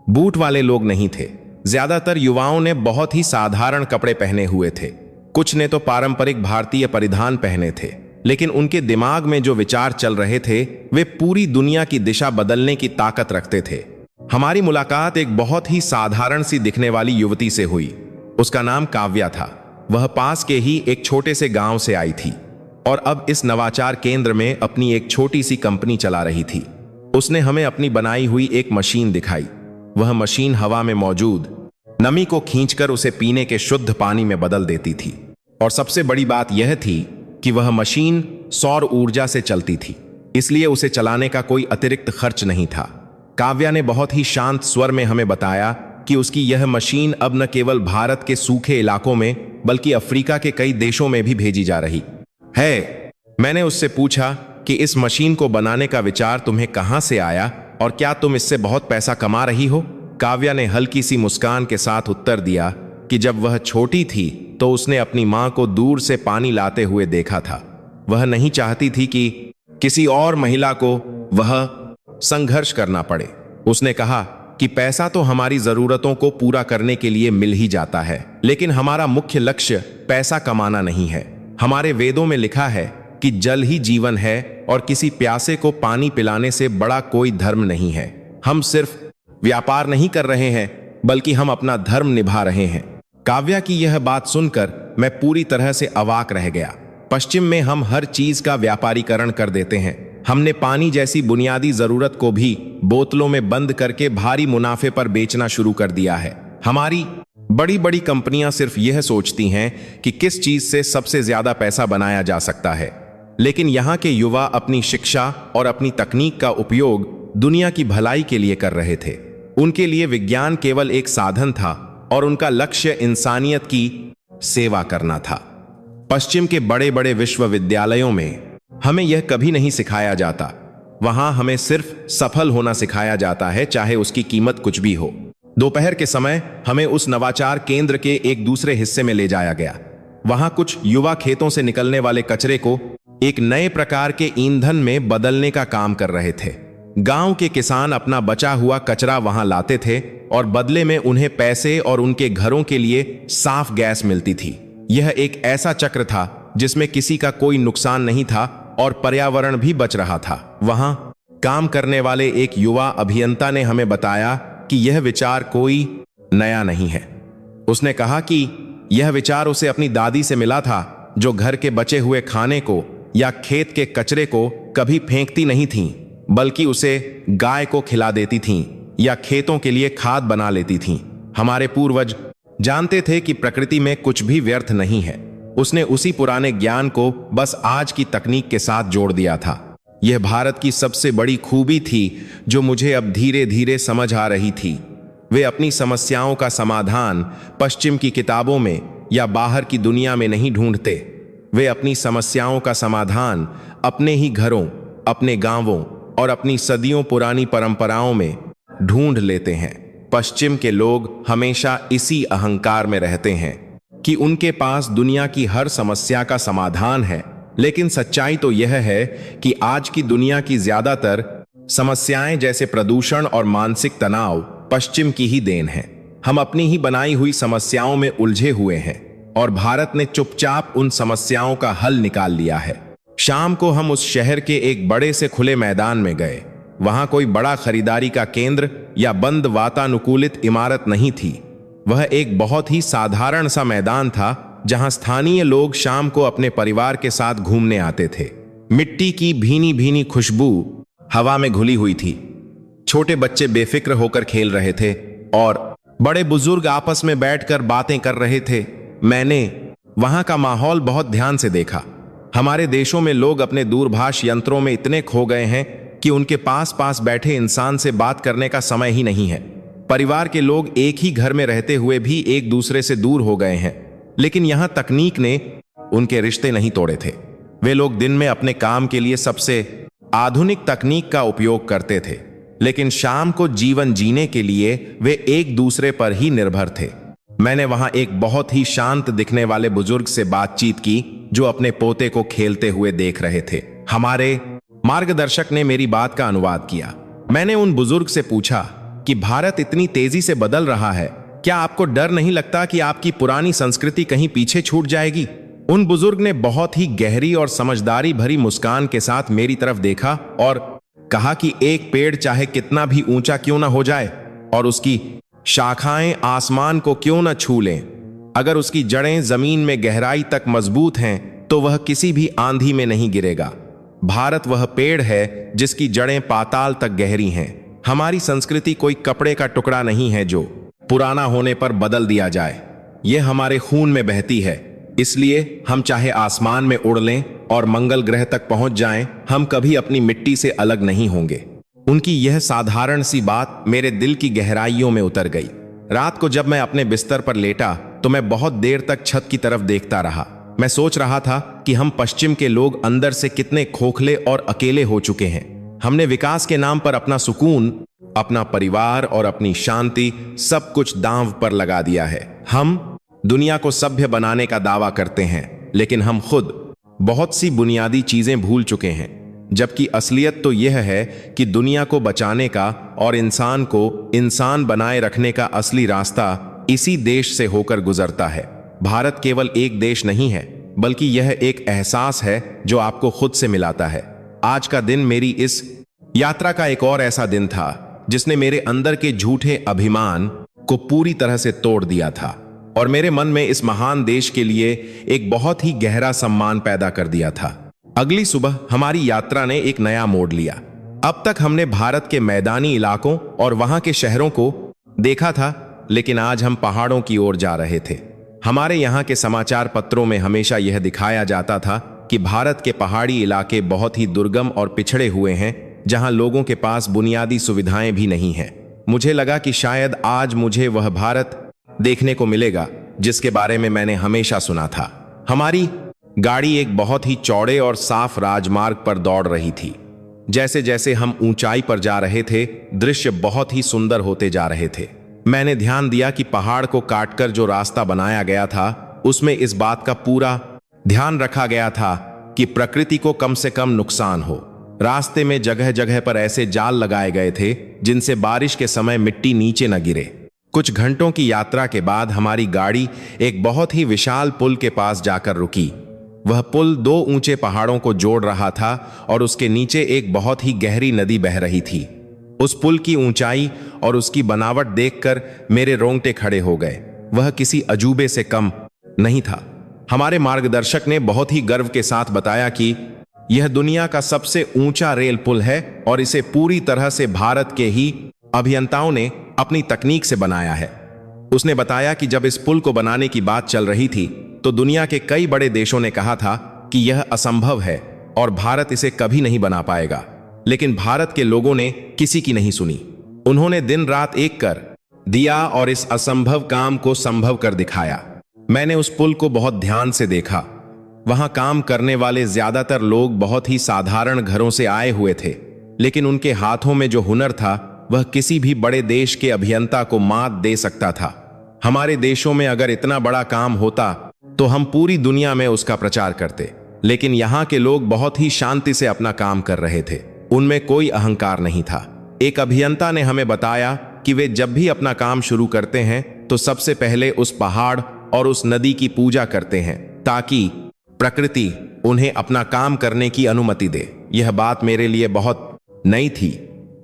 बूट वाले लोग नहीं थे। ज्यादातर युवाओं ने बहुत ही साधारण कपड़े पहने हुए थे। कुछ ने तो पारंपरिक भारतीय परिधान पहने थे, लेकिन उनके दिमाग में जो विचार चल रहे थे वे पूरी दुनिया की दिशा बदलने की ताकत रखते थे। हमारी मुलाकात एक बहुत ही साधारण सी दिखने वाली युवती से हुई। उसका नाम काव्या था। वह पास के ही एक छोटे से गांव से आई थी और अब इस नवाचार केंद्र में अपनी एक छोटी सी कंपनी चला रही थी। उसने हमें अपनी बनाई हुई एक मशीन दिखाई। वह मशीन हवा में मौजूद नमी को खींचकर उसे पीने के शुद्ध पानी में बदल देती थी और सबसे बड़ी बात यह थी कि वह मशीन सौर ऊर्जा से चलती थी, इसलिए उसे चलाने का कोई अतिरिक्त खर्च नहीं था। काव्या ने बहुत ही शांत स्वर में हमें बताया कि उसकी यह मशीन अब न केवल भारत के सूखे इलाकों में बल्कि अफ्रीका के कई देशों में भी भेजी जा रही है। मैंने उससे पूछा कि इस मशीन को बनाने का विचार तुम्हें कहां से आया और क्या तुम इससे बहुत पैसा कमा रही हो? काव्या ने हल्की सी मुस्कान के साथ उत्तर दिया कि जब वह छोटी थी तो उसने अपनी मां को दूर से पानी लाते हुए देखा था। वह नहीं चाहती थी कि किसी और महिला को वह संघर्ष करना पड़े। उसने कहा कि पैसा तो हमारी जरूरतों को पूरा करने के लिए मिल ही जाता है, लेकिन हमारा मुख्य लक्ष्य पैसा कमाना नहीं है। हमारे वेदों में लिखा है कि जल ही जीवन है और किसी प्यासे को पानी पिलाने से बड़ा कोई धर्म नहीं है। हम सिर्फ व्यापार नहीं कर रहे हैं बल्कि हम अपना धर्म निभा रहे हैं। काव्या की यह बात सुनकर मैं पूरी तरह से अवाक रह गया। पश्चिम में हम हर चीज का व्यापारीकरण कर देते हैं। हमने पानी जैसी बुनियादी जरूरत को भी बोतलों में बंद करके भारी मुनाफे पर बेचना शुरू कर दिया है। हमारी बड़ी बड़ी कंपनियां सिर्फ यह सोचती हैं कि किस चीज से सबसे ज्यादा पैसा बनाया जा सकता है, लेकिन यहाँ के युवा अपनी शिक्षा और अपनी तकनीक का उपयोग दुनिया की भलाई के लिए कर रहे थे। उनके लिए विज्ञान केवल एक साधन था और उनका लक्ष्य इंसानियत की सेवा करना था। पश्चिम के बड़े बड़े विश्वविद्यालयों में हमें यह कभी नहीं सिखाया जाता वहां हमें सिर्फ सफल होना सिखाया जाता है, चाहे उसकी कीमत कुछ भी हो। दोपहर के समय हमें उस नवाचार केंद्र के एक दूसरे हिस्से में ले जाया गया। वहां कुछ युवा खेतों से निकलने वाले कचरे को एक नए प्रकार के ईंधन में बदलने का काम कर रहे थे। गांव के किसान अपना बचा हुआ कचरा वहां लाते थे और बदले में उन्हें पैसे और उनके घरों के लिए साफ गैस मिलती थी। यह एक ऐसा चक्र था जिसमें किसी का कोई नुकसान नहीं था और पर्यावरण भी बच रहा था। वहां काम करने वाले एक युवा अभियंता ने हमें बताया कि यह विचार कोई नया नहीं है। उसने कहा कि यह विचार उसे अपनी दादी से मिला था, जो घर के बचे हुए खाने को या खेत के कचरे को कभी फेंकती नहीं थीं, बल्कि उसे गाय को खिला देती थीं या खेतों के लिए खाद बना लेती थीं। हमारे पूर्वज जानते थे कि प्रकृति में कुछ भी व्यर्थ नहीं है। उसने उसी पुराने ज्ञान को बस आज की तकनीक के साथ जोड़ दिया था। यह भारत की सबसे बड़ी खूबी थी जो मुझे अब धीरे धीरे समझ आ रही थी। वे अपनी समस्याओं का समाधान पश्चिम की किताबों में या बाहर की दुनिया में नहीं ढूंढते। वे अपनी समस्याओं का समाधान अपने ही घरों, अपने गांवों और अपनी सदियों पुरानी परंपराओं में ढूंढ लेते हैं। पश्चिम के लोग हमेशा इसी अहंकार में रहते हैं कि उनके पास दुनिया की हर समस्या का समाधान है, लेकिन सच्चाई तो यह है कि आज की दुनिया की ज्यादातर समस्याएं जैसे प्रदूषण और मानसिक तनाव पश्चिम की ही देन है। हम अपनी ही बनाई हुई समस्याओं में उलझे हुए हैं और भारत ने चुपचाप उन समस्याओं का हल निकाल लिया है। शाम को हम उस शहर के एक बड़े से खुले मैदान में गए। वहां कोई बड़ा खरीदारी का केंद्र या बंद वातानुकूलित इमारत नहीं थी। वह एक बहुत ही साधारण सा मैदान था जहां स्थानीय लोग शाम को अपने परिवार के साथ घूमने आते थे। मिट्टी की भीनी भीनी खुशबू हवा में घुली हुई थी। छोटे बच्चे बेफिक्र होकर खेल रहे थे और बड़े बुजुर्ग आपस में बैठकर बातें कर रहे थे। मैंने वहां का माहौल बहुत ध्यान से देखा। हमारे देशों में लोग अपने दूरभाष यंत्रों में इतने खो गए हैं कि उनके पास पास बैठे इंसान से बात करने का समय ही नहीं है। परिवार के लोग एक ही घर में रहते हुए भी एक दूसरे से दूर हो गए हैं, लेकिन यहां तकनीक ने उनके रिश्ते नहीं तोड़े थे। वे लोग दिन में अपने काम के लिए सबसे आधुनिक तकनीक का उपयोग करते थे, लेकिन शाम को जीवन जीने के लिए वे एक दूसरे पर ही निर्भर थे। मैंने वहां एक बहुत ही शांत दिखने वाले बुजुर्ग से बातचीत की जो अपने पोते को खेलते हुए देख रहे थे। हमारे मार्गदर्शक ने मेरी बात का अनुवाद किया। मैंने उन बुजुर्ग से पूछा कि भारत इतनी तेजी से बदल रहा है, क्या आपको डर नहीं लगता कि आपकी पुरानी संस्कृति कहीं पीछे छूट जाएगी? उन बुजुर्ग ने बहुत ही गहरी और समझदारी भरी मुस्कान के साथ मेरी तरफ देखा और कहा कि एक पेड़ चाहे कितना भी ऊंचा क्यों ना हो जाए और उसकी शाखाएं आसमान को क्यों ना छू लें, अगर उसकी जड़ें जमीन में गहराई तक मजबूत हैं तो वह किसी भी आंधी में नहीं गिरेगा। भारत वह पेड़ है जिसकी जड़ें पाताल तक गहरी हैं। हमारी संस्कृति कोई कपड़े का टुकड़ा नहीं है जो पुराना होने पर बदल दिया जाए। यह हमारे खून में बहती है, इसलिए हम चाहे आसमान में उड़ लें और मंगल ग्रह तक पहुंच जाएं, हम कभी अपनी मिट्टी से अलग नहीं होंगे। उनकी यह साधारण सी बात मेरे दिल की गहराइयों में उतर गई। रात को जब मैं अपने बिस्तर पर लेटा तो मैं बहुत देर तक छत की तरफ देखता रहा। मैं सोच रहा था कि हम पश्चिम के लोग अंदर से कितने खोखले और अकेले हो चुके हैं। हमने विकास के नाम पर अपना सुकून, अपना परिवार और अपनी शांति सब कुछ दांव पर लगा दिया है। हम दुनिया को सभ्य बनाने का दावा करते हैं, लेकिन हम खुद बहुत सी बुनियादी चीजें भूल चुके हैं। जबकि असलियत तो यह है कि दुनिया को बचाने का और इंसान को इंसान बनाए रखने का असली रास्ता इसी देश से होकर गुजरता है। भारत केवल एक देश नहीं है, बल्कि यह एक एहसास है जो आपको खुद से मिलाता है। आज का दिन मेरी इस यात्रा का एक और ऐसा दिन था जिसने मेरे अंदर के झूठे अभिमान को पूरी तरह से तोड़ दिया था और मेरे मन में इस महान देश के लिए एक बहुत ही गहरा सम्मान पैदा कर दिया था। अगली सुबह हमारी यात्रा ने एक नया मोड़ लिया। अब तक हमने भारत के मैदानी इलाकों और वहां के शहरों को देखा था, लेकिन आज हम पहाड़ों की ओर जा रहे थे। हमारे यहाँ के समाचार पत्रों में हमेशा यह दिखाया जाता था कि भारत के पहाड़ी इलाके बहुत ही दुर्गम और पिछड़े हुए हैं, जहां लोगों के पास बुनियादी सुविधाएं भी नहीं हैं। मुझे लगा कि शायद आज मुझे वह भारत देखने को मिलेगा जिसके बारे में मैंने हमेशा सुना था। हमारी गाड़ी एक बहुत ही चौड़े और साफ राजमार्ग पर दौड़ रही थी। जैसे जैसे हम ऊंचाई पर जा रहे थे, दृश्य बहुत ही सुंदर होते जा रहे थे। मैंने ध्यान दिया कि पहाड़ को काटकर जो रास्ता बनाया गया था, उसमें इस बात का पूरा ध्यान रखा गया था कि प्रकृति को कम से कम नुकसान हो। रास्ते में जगह जगह पर ऐसे जाल लगाए गए थे जिनसे बारिश के समय मिट्टी नीचे न गिरे। कुछ घंटों की यात्रा के बाद हमारी गाड़ी एक बहुत ही विशाल पुल के पास जाकर रुकी। वह पुल दो ऊंचे पहाड़ों को जोड़ रहा था और उसके नीचे एक बहुत ही गहरी नदी बह रही थी। उस पुल की ऊंचाई और उसकी बनावट देखकर मेरे रोंगटे खड़े हो गए। वह किसी अजूबे से कम नहीं था। हमारे मार्गदर्शक ने बहुत ही गर्व के साथ बताया कि यह दुनिया का सबसे ऊंचा रेल पुल है और इसे पूरी तरह से भारत के ही अभियंताओं ने अपनी तकनीक से बनाया है। उसने बताया कि जब इस पुल को बनाने की बात चल रही थी तो दुनिया के कई बड़े देशों ने कहा था कि यह असंभव है और भारत इसे कभी नहीं बना पाएगा, लेकिन भारत के लोगों ने किसी की नहीं सुनी। उन्होंने दिन रात एक कर दिया और इस असंभव काम को संभव कर दिखाया। मैंने उस पुल को बहुत ध्यान से देखा। वहां काम करने वाले ज्यादातर लोग बहुत ही साधारण घरों से आए हुए थे, लेकिन उनके हाथों में जो हुनर था वह किसी भी बड़े देश के अभियंता को मात दे सकता था। हमारे देशों में अगर इतना बड़ा काम होता तो हम पूरी दुनिया में उसका प्रचार करते, लेकिन यहाँ के लोग बहुत ही शांति से अपना काम कर रहे थे। उनमें कोई अहंकार नहीं था। एक अभियंता ने हमें बताया कि वे जब भी अपना काम शुरू करते हैं तो सबसे पहले उस पहाड़ और उस नदी की पूजा करते हैं ताकि प्रकृति उन्हें अपना काम करने की अनुमति दे। यह बात मेरे लिए बहुत नई थी।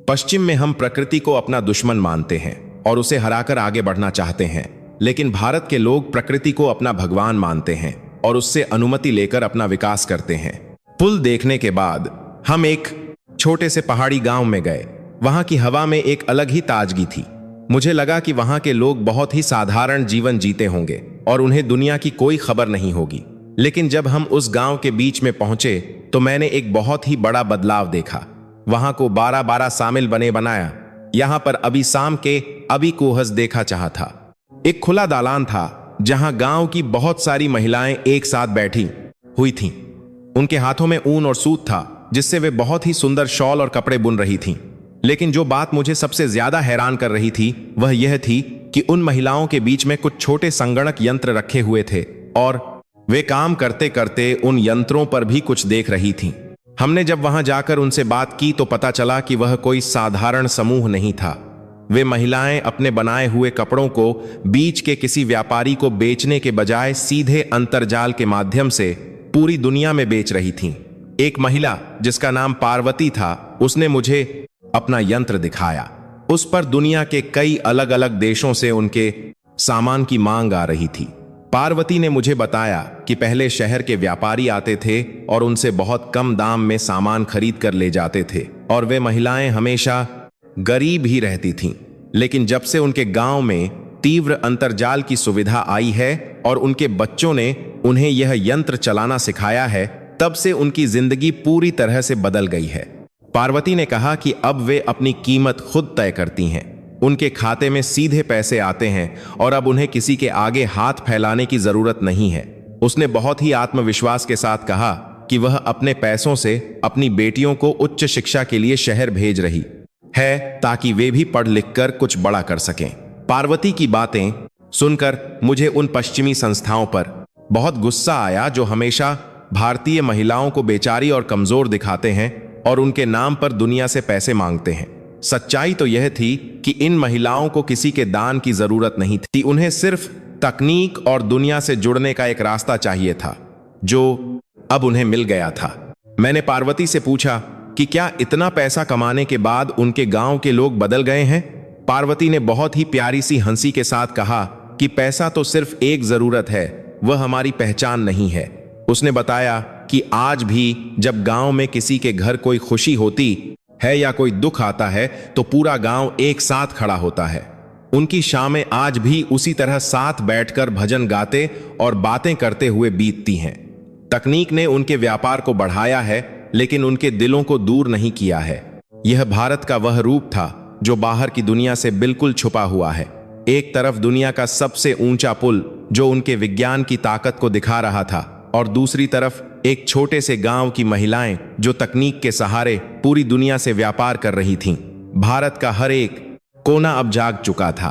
पश्चिम में हम प्रकृति को अपना दुश्मन मानते हैं और उसे हराकर आगे बढ़ना चाहते हैं, लेकिन भारत के लोग प्रकृति को अपना भगवान मानते हैं और उससे अनुमति लेकर अपना विकास करते हैं। पुल देखने के बाद हम एक छोटे से पहाड़ी गांव में गए। वहां की हवा में एक अलग ही ताजगी थी। मुझे लगा कि वहां के लोग बहुत ही साधारण जीवन जीते होंगे और उन्हें दुनिया की कोई खबर नहीं होगी। लेकिन जब हम उस गांव के बीच में पहुंचे तो मैंने एक बहुत ही बड़ा बदलाव देखा। वहां को 12-12 सामिल बने बनाया। यहां पर अभी शाम के अभी कोहस देखा चाहा था। एक खुला दालान था जहां गांव की बहुत सारी महिलाएं एक साथ बैठी हुई थीं। उनके हाथों में ऊन और सूत था जिससे वे बहुत ही सुंदर शॉल और कपड़े बुन रही थीं। लेकिन जो बात मुझे सबसे ज्यादा हैरान कर रही थी वह यह थी कि उन महिलाओं के बीच में कुछ छोटे संगणक यंत्र रखे हुए थे और वे काम करते करते उन यंत्रों पर भी कुछ देख रही थीं। हमने जब वहां जाकर उनसे बात की तो पता चला कि वह कोई साधारण समूह नहीं था। वे महिलाएं अपने बनाए हुए कपड़ों को बीच के किसी व्यापारी को बेचने के बजाय सीधे अंतर्जाल के माध्यम से पूरी दुनिया में बेच रही थीं। एक महिला जिसका नाम पार्वती था, उसने मुझे अपना यंत्र दिखाया। उस पर दुनिया के कई अलग अलग देशों से उनके सामान की मांग आ रही थी। पार्वती ने मुझे बताया कि पहले शहर के व्यापारी आते थे और उनसे बहुत कम दाम में सामान खरीद कर ले जाते थे और वे महिलाएं हमेशा गरीब ही रहती थीं। लेकिन जब से उनके गांव में तीव्र अंतर्जाल की सुविधा आई है और उनके बच्चों ने उन्हें यह यंत्र चलाना सिखाया है, तब से उनकी जिंदगी पूरी तरह से बदल गई है। पार्वती ने कहा कि अब वे अपनी कीमत खुद तय करती हैं। उनके खाते में सीधे पैसे आते हैं और अब उन्हें किसी के आगे हाथ फैलाने की जरूरत नहीं है। उसने बहुत ही आत्मविश्वास के साथ कहा कि वह अपने पैसों से अपनी बेटियों को उच्च शिक्षा के लिए शहर भेज रही है ताकि वे भी पढ़ लिख कर कुछ बड़ा कर सकें। पार्वती की बातें सुनकर मुझे उन पश्चिमी संस्थाओं पर बहुत गुस्सा आया जो हमेशा भारतीय महिलाओं को बेचारी और कमजोर दिखाते हैं और उनके नाम पर दुनिया से पैसे मांगते हैं। सच्चाई तो यह थी कि इन महिलाओं को किसी के दान की जरूरत नहीं थी। उन्हें सिर्फ तकनीक और दुनिया से जुड़ने का एक रास्ता चाहिए था जो अब उन्हें मिल गया था। मैंने पार्वती से पूछा कि क्या इतना पैसा कमाने के बाद उनके गांव के लोग बदल गए हैं। पार्वती ने बहुत ही प्यारी सी हंसी के साथ कहा कि पैसा तो सिर्फ एक जरूरत है, वह हमारी पहचान नहीं है। उसने बताया कि आज भी जब गांव में किसी के घर कोई खुशी होती है या कोई दुख आता है तो पूरा गांव एक साथ खड़ा होता है। उनकी शामें आज भी उसी तरह साथ बैठकर भजन गाते और बातें करते हुए बीतती हैं। तकनीक ने उनके व्यापार को बढ़ाया है लेकिन उनके दिलों को दूर नहीं किया है। यह भारत का वह रूप था जो बाहर की दुनिया से बिल्कुल छुपा हुआ है। एक तरफ दुनिया का सबसे ऊंचा पुल जो उनके विज्ञान की ताकत को दिखा रहा था और दूसरी तरफ एक छोटे से गांव की महिलाएं जो तकनीक के सहारे पूरी दुनिया से व्यापार कर रही थीं। भारत का हर एक कोना अब जाग चुका था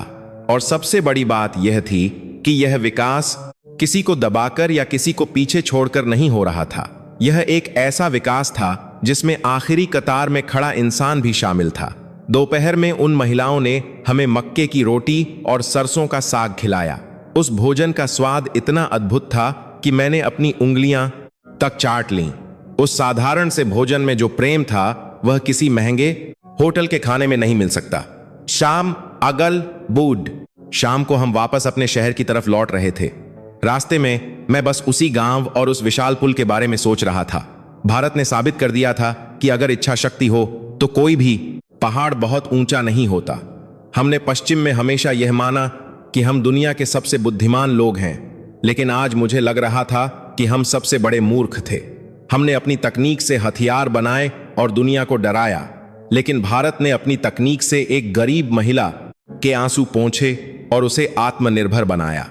और सबसे बड़ी बात यह थी कि यह विकास किसी को दबाकर या किसी को पीछे छोड़कर नहीं हो रहा था। यह एक ऐसा विकास था जिसमें आखिरी कतार में खड़ा इंसान भी शामिल था। दोपहर में उन महिलाओं ने हमें मक्के की रोटी और सरसों का साग खिलाया। उस भोजन का स्वाद इतना अद्भुत था कि मैंने अपनी उंगलियां तक चाट लीं। उस साधारण से भोजन में जो प्रेम था वह किसी महंगे होटल के खाने में नहीं मिल सकता। शाम अगल बूढ़ शाम को हम वापस अपने शहर की तरफ लौट रहे थे। रास्ते में मैं बस उसी गांव और उस विशाल पुल के बारे में सोच रहा था। भारत ने साबित कर दिया था कि अगर इच्छा शक्ति हो तो कोई भी पहाड़ बहुत ऊंचा नहीं होता। हमने पश्चिम में हमेशा यह माना कि हम दुनिया के सबसे बुद्धिमान लोग हैं, लेकिन आज मुझे लग रहा था कि हम सबसे बड़े मूर्ख थे। हमने अपनी तकनीक से हथियार बनाए और दुनिया को डराया, लेकिन भारत ने अपनी तकनीक से एक गरीब महिला के आंसू पोंछे और उसे आत्मनिर्भर बनाया।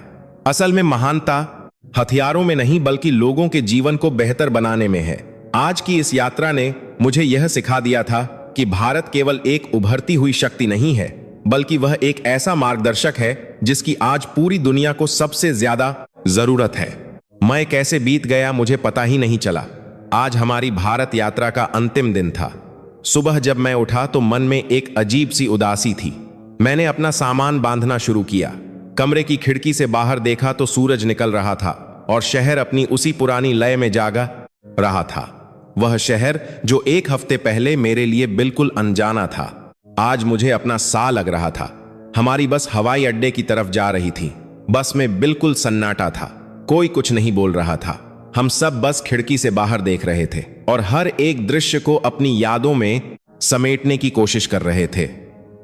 असल में महानता हथियारों में नहीं बल्कि लोगों के जीवन को बेहतर बनाने में है। आज की इस यात्रा ने मुझे यह सिखा दिया था कि भारत केवल एक उभरती हुई शक्ति नहीं है, बल्कि वह एक ऐसा मार्गदर्शक है जिसकी आज पूरी दुनिया को सबसे ज्यादा जरूरत है। मैं कैसे बीत गया मुझे पता ही नहीं चला। आज हमारी भारत यात्रा का अंतिम दिन था। सुबह जब मैं उठा तो मन में एक अजीब सी उदासी थी। मैंने अपना सामान बांधना शुरू किया। कमरे की खिड़की से बाहर देखा तो सूरज निकल रहा था और शहर अपनी उसी पुरानी लय में जागा रहा था। वह शहर जो एक हफ्ते पहले मेरे लिए बिल्कुल अनजाना था, आज मुझे अपना सा लग रहा था। हमारी बस हवाई अड्डे की तरफ जा रही थी। बस में बिल्कुल सन्नाटा था, कोई कुछ नहीं बोल रहा था। हम सब बस खिड़की से बाहर देख रहे थे और हर एक दृश्य को अपनी यादों में समेटने की कोशिश कर रहे थे।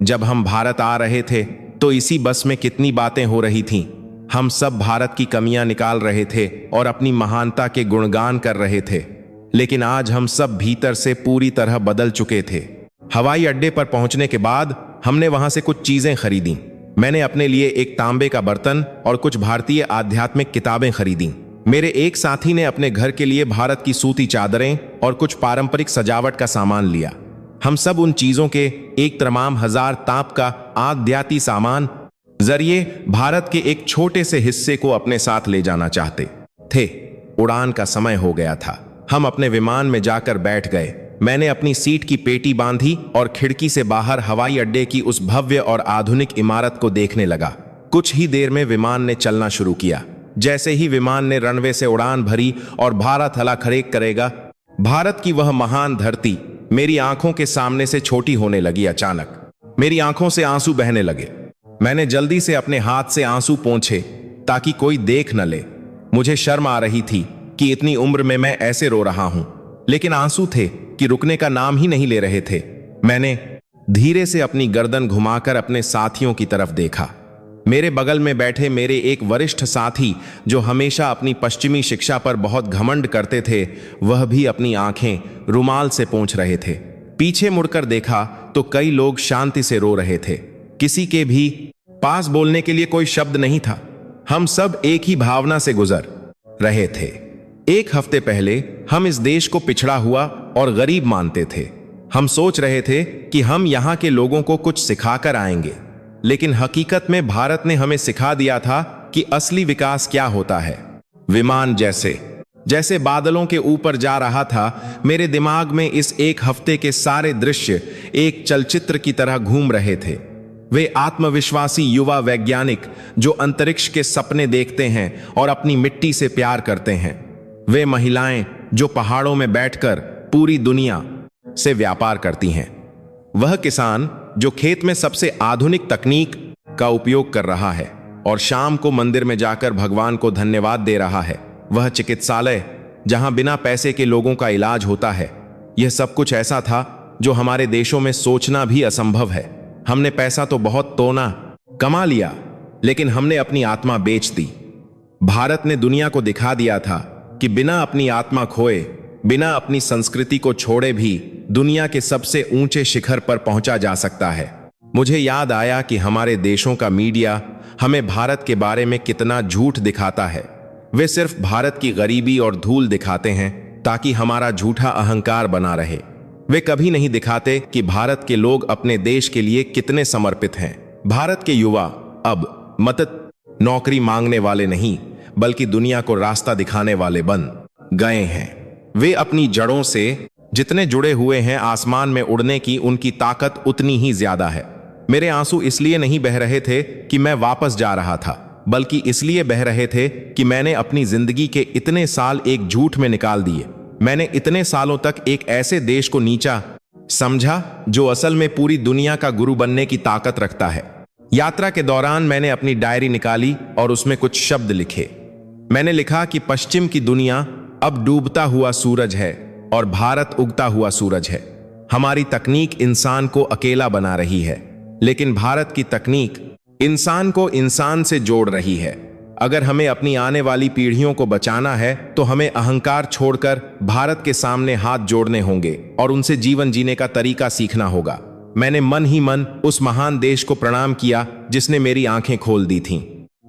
जब हम भारत आ रहे थे तो इसी बस में कितनी बातें हो रही थीं। हम सब भारत की कमियां निकाल रहे थे और अपनी महानता के गुणगान कर रहे थे, लेकिन आज हम सब भीतर से पूरी तरह बदल चुके थे। हवाई अड्डे पर पहुंचने के बाद हमने वहां से कुछ चीजें खरीदी। मैंने अपने लिए एक तांबे का बर्तन और कुछ भारतीय आध्यात्मिक किताबें खरीदी। मेरे एक साथी ने अपने घर के लिए भारत की सूती चादरें और कुछ पारंपरिक सजावट का सामान लिया। हम सब उन चीजों के एक तमाम हजार ताप का आध्यात्मिक सामान जरिए भारत के एक छोटे से हिस्से को अपने साथ ले जाना चाहते थे। उड़ान का समय हो गया था। हम अपने विमान में जाकर बैठ गए। मैंने अपनी सीट की पेटी बांधी और खिड़की से बाहर हवाई अड्डे की उस भव्य और आधुनिक इमारत को देखने लगा। कुछ ही देर में विमान ने चलना शुरू किया। जैसे ही विमान ने रनवे से उड़ान भरी और भारत हला खड़ेक करेगा, भारत की वह महान धरती मेरी आंखों के सामने से छोटी होने लगी। अचानक मेरी आंखों से आंसू बहने लगे। मैंने जल्दी से अपने हाथ से आंसू पोंछे ताकि कोई देख न ले। मुझे शर्म आ रही थी कि इतनी उम्र में मैं ऐसे रो रहा हूं, लेकिन आंसू थे कि रुकने का नाम ही नहीं ले रहे थे। मैंने धीरे से अपनी गर्दन घुमाकर अपने साथियों की तरफ देखा। मेरे बगल में बैठे मेरे एक वरिष्ठ साथी जो हमेशा अपनी पश्चिमी शिक्षा पर बहुत घमंड करते थे, वह भी अपनी आंखें रुमाल से पोंछ रहे थे। पीछे मुड़कर देखा तो कई लोग शांति से रो रहे थे। किसी के भी पास बोलने के लिए कोई शब्द नहीं था। हम सब एक ही भावना से गुजर रहे थे। एक हफ्ते पहले हम इस देश को पिछड़ा हुआ और गरीब मानते थे। हम सोच रहे थे कि हम यहाँ के लोगों को कुछ सिखाकर आएंगे, लेकिन हकीकत में भारत ने हमें सिखा दिया था कि असली विकास क्या होता है। विमान जैसे जैसे बादलों के ऊपर जा रहा था, मेरे दिमाग में इस एक हफ्ते के सारे दृश्य एक चलचित्र की तरह घूम रहे थे। वे आत्मविश्वासी युवा वैज्ञानिक जो अंतरिक्ष के सपने देखते हैं और अपनी मिट्टी से प्यार करते हैं। वे महिलाएं जो पहाड़ों में बैठकर पूरी दुनिया से व्यापार करती हैं। वह किसान जो खेत में सबसे आधुनिक तकनीक का उपयोग कर रहा है और शाम को मंदिर में जाकर भगवान को धन्यवाद दे रहा है। वह चिकित्सालय जहां बिना पैसे के लोगों का इलाज होता है। यह सब कुछ ऐसा था जो हमारे देशों में सोचना भी असंभव है। हमने पैसा तो बहुत तोना कमा लिया, लेकिन हमने अपनी आत्मा बेच दी। भारत ने दुनिया को दिखा दिया था कि बिना अपनी आत्मा खोए, बिना अपनी संस्कृति को छोड़े भी दुनिया के सबसे ऊंचे शिखर पर पहुंचा जा सकता है। मुझे याद आया कि हमारे देशों का मीडिया हमें भारत के बारे में कितना झूठ दिखाता है। वे सिर्फ भारत की गरीबी और धूल दिखाते हैं, ताकि हमारा झूठा अहंकार बना रहे। वे कभी नहीं दिखाते कि भारत के लोग अपने देश के लिए कितने समर्पित हैं। भारत के युवा अब मत नौकरी मांगने वाले नहीं, बल्कि दुनिया को रास्ता दिखाने वाले बन गए हैं। वे अपनी जड़ों से जितने जुड़े हुए हैं, आसमान में उड़ने की उनकी ताकत उतनी ही ज्यादा है। मेरे आंसू इसलिए नहीं बह रहे थे कि मैं वापस जा रहा था, बल्कि इसलिए बह रहे थे कि मैंने अपनी जिंदगी के इतने साल एक झूठ में निकाल दिए। मैंने इतने सालों तक एक ऐसे देश को नीचा समझा जो असल में पूरी दुनिया का गुरु बनने की ताकत रखता है। यात्रा के दौरान मैंने अपनी डायरी निकाली और उसमें कुछ शब्द लिखे। मैंने लिखा कि पश्चिम की दुनिया अब डूबता हुआ सूरज है और भारत उगता हुआ सूरज है। हमारी तकनीक इंसान को अकेला बना रही है, लेकिन भारत की तकनीक इंसान को इंसान से जोड़ रही है। अगर हमें अपनी आने वाली पीढ़ियों को बचाना है तो हमें अहंकार छोड़कर भारत के सामने हाथ जोड़ने होंगे और उनसे जीवन जीने का तरीका सीखना होगा। मैंने मन ही मन उस महान देश को प्रणाम किया जिसने मेरी आंखें खोल दी थीं।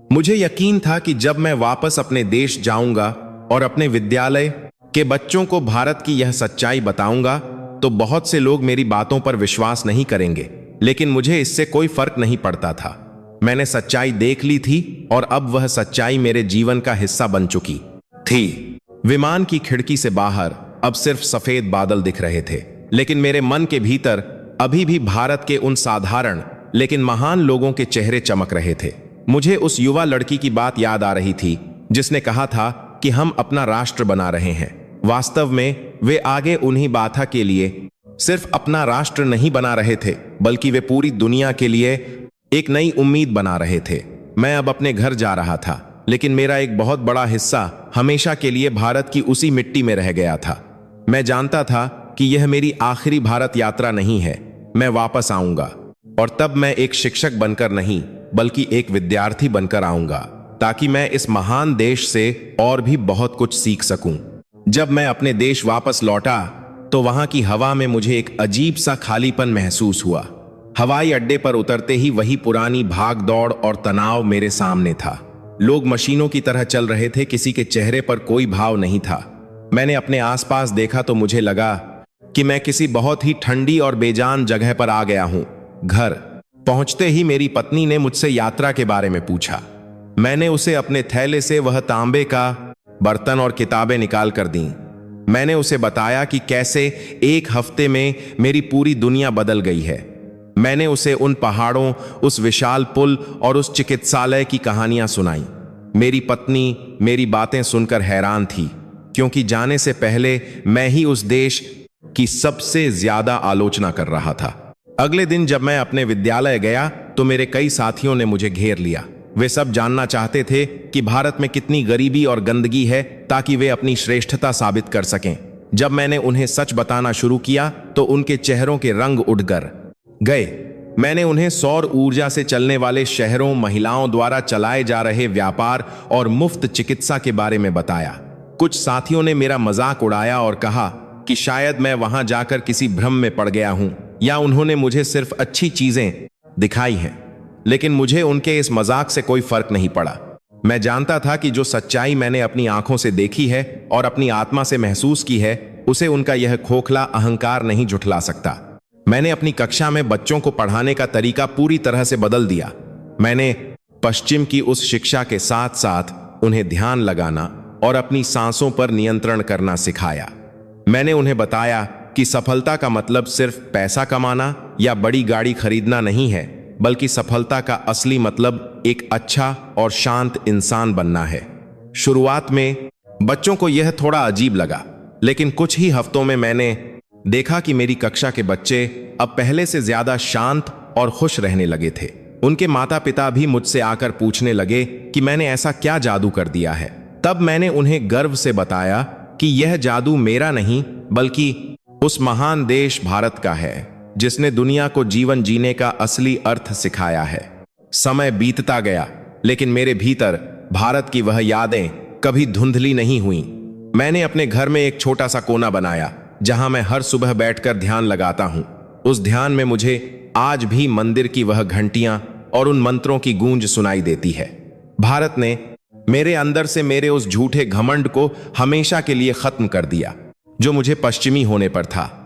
मुझे यकीन था कि जब मैं वापस अपने देश जाऊंगा और अपने विद्यालय के बच्चों को भारत की यह सच्चाई बताऊंगा तो बहुत से लोग मेरी बातों पर विश्वास नहीं करेंगे, लेकिन मुझे इससे कोई फर्क नहीं पड़ता था। मैंने सच्चाई देख ली थी और अब वह सच्चाई मेरे जीवन का हिस्सा बन चुकी थी। विमान की खिड़की से बाहर अब सिर्फ सफेद बादल दिख रहे थे, लेकिन मेरे मन के भीतर अभी भी भारत के उन साधारण लेकिन महान लोगों के चेहरे चमक रहे थे। मुझे उस युवा लड़की की बात याद आ रही थी जिसने कहा था कि हम अपना राष्ट्र बना रहे हैं। वास्तव में वे आगे उन्हीं बातों के लिए सिर्फ अपना राष्ट्र नहीं बना रहे थे, बल्कि वे पूरी दुनिया के लिए एक नई उम्मीद बना रहे थे। मैं अब अपने घर जा रहा था, लेकिन मेरा एक बहुत बड़ा हिस्सा हमेशा के लिए भारत की उसी मिट्टी में रह गया था। मैं जानता था कि यह मेरी आखिरी भारत यात्रा नहीं है। मैं वापस आऊंगा, और तब मैं एक शिक्षक बनकर नहीं, बल्कि एक विद्यार्थी बनकर आऊंगा, ताकि मैं इस महान देश से और भी बहुत कुछ सीख सकूं। जब मैं अपने देश वापस लौटा तो वहां की हवा में मुझे एक अजीब सा खालीपन महसूस हुआ। हवाई अड्डे पर उतरते ही वही पुरानी भाग दौड़ और तनाव मेरे सामने था। लोग मशीनों की तरह चल रहे थे, किसी के चेहरे पर कोई भाव नहीं था। मैंने अपने आसपास देखा तो मुझे लगा कि मैं किसी बहुत ही ठंडी और बेजान जगह पर आ गया हूं। घर पहुंचते ही मेरी पत्नी ने मुझसे यात्रा के बारे में पूछा। मैंने उसे अपने थैले से वह तांबे का बर्तन और किताबें निकाल कर दी। मैंने उसे बताया कि कैसे एक हफ्ते में मेरी पूरी दुनिया बदल गई है। मैंने उसे उन पहाड़ों, उस विशाल पुल और उस चिकित्सालय की कहानियां सुनाई। मेरी पत्नी मेरी बातें सुनकर हैरान थी, क्योंकि जाने से पहले मैं ही उस देश की सबसे ज्यादा आलोचना कर रहा था। अगले दिन जब मैं अपने विद्यालय गया तो मेरे कई साथियों ने मुझे घेर लिया। वे सब जानना चाहते थे कि भारत में कितनी गरीबी और गंदगी है, ताकि वे अपनी श्रेष्ठता साबित कर सकें। जब मैंने उन्हें सच बताना शुरू किया तो उनके चेहरों के रंग उड़ गए। मैंने उन्हें सौर ऊर्जा से चलने वाले शहरों, महिलाओं द्वारा चलाए जा रहे व्यापार और मुफ्त चिकित्सा के बारे में बताया। कुछ साथियों ने मेरा मजाक उड़ाया और कहा कि शायद मैं वहां जाकर किसी भ्रम में पड़ गया हूं, या उन्होंने मुझे सिर्फ अच्छी चीजें दिखाई हैं। लेकिन मुझे उनके इस मजाक से कोई फर्क नहीं पड़ा। मैं जानता था कि जो सच्चाई मैंने अपनी आंखों से देखी है और अपनी आत्मा से महसूस की है, उसे उनका यह खोखला अहंकार नहीं झुठला सकता। मैंने अपनी कक्षा में बच्चों को पढ़ाने का तरीका पूरी तरह से बदल दिया। मैंने पश्चिम की उस शिक्षा के साथ साथ उन्हें ध्यान लगाना और अपनी सांसों पर नियंत्रण करना सिखाया। मैंने उन्हें बताया कि सफलता का मतलब सिर्फ पैसा कमाना या बड़ी गाड़ी खरीदना नहीं है, बल्कि सफलता का असली मतलब एक अच्छा और शांत इंसान बनना है। शुरुआत में बच्चों को यह थोड़ा अजीब लगा, लेकिन कुछ ही हफ्तों में मैंने देखा कि मेरी कक्षा के बच्चे अब पहले से ज्यादा शांत और खुश रहने लगे थे। उनके माता पिता भी मुझसे आकर पूछने लगे कि मैंने ऐसा क्या जादू कर दिया है। तब मैंने उन्हें गर्व से बताया कि यह जादू मेरा नहीं, बल्कि उस महान देश भारत का है, जिसने दुनिया को जीवन जीने का असली अर्थ सिखाया है। समय बीतता गया, लेकिन मेरे भीतर भारत की वह यादें कभी धुंधली नहीं हुई। मैंने अपने घर में एक छोटा सा कोना बनाया, जहां मैं हर सुबह बैठकर ध्यान लगाता हूं। उस ध्यान में मुझे आज भी मंदिर की वह घंटियां और उन मंत्रों की गूंज सुनाई देती है। भारत ने मेरे अंदर से मेरे उस झूठे घमंड को हमेशा के लिए खत्म कर दिया जो मुझे पश्चिमी होने पर था।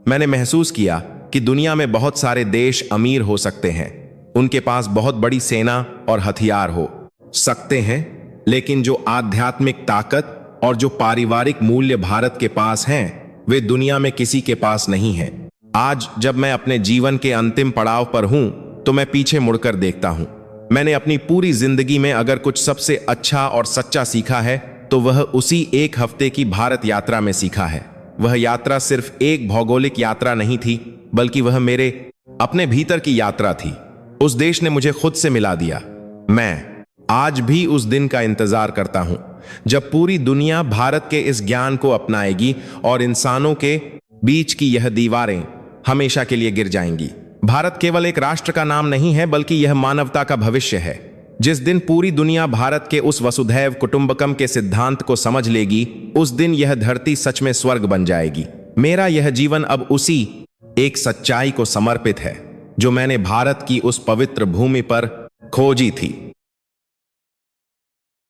मैंने महसूस किया कि दुनिया में बहुत सारे देश अमीर हो सकते हैं, उनके पास बहुत बड़ी सेना और हथियार हो सकते हैं, लेकिन जो आध्यात्मिक ताकत और जो पारिवारिक मूल्य भारत के पास हैं, वे दुनिया में किसी के पास नहीं हैं। आज जब मैं अपने जीवन के अंतिम पड़ाव पर हूं, तो मैं पीछे मुड़कर देखता हूं। मैंने अपनी पूरी जिंदगी में अगर कुछ सबसे अच्छा और सच्चा सीखा है, तो वह उसी एक हफ्ते की भारत यात्रा में सीखा है। वह यात्रा सिर्फ एक भौगोलिक यात्रा नहीं थी, बल्कि वह मेरे अपने भीतर की यात्रा थी। उस देश ने मुझे खुद से मिला दिया। मैं आज भी उस दिन का इंतजार करता हूं जब पूरी दुनिया भारत के इस ज्ञान को अपनाएगी और इंसानों के बीच की यह दीवारें हमेशा के लिए गिर जाएंगी। भारत केवल एक राष्ट्र का नाम नहीं है, बल्कि यह मानवता का भविष्य है। जिस दिन पूरी दुनिया भारत के उस वसुधैव कुटुंबकम के सिद्धांत को समझ लेगी, उस दिन यह धरती सच में स्वर्ग बन जाएगी। मेरा यह जीवन अब उसी एक सच्चाई को समर्पित है जो मैंने भारत की उस पवित्र भूमि पर खोजी थी।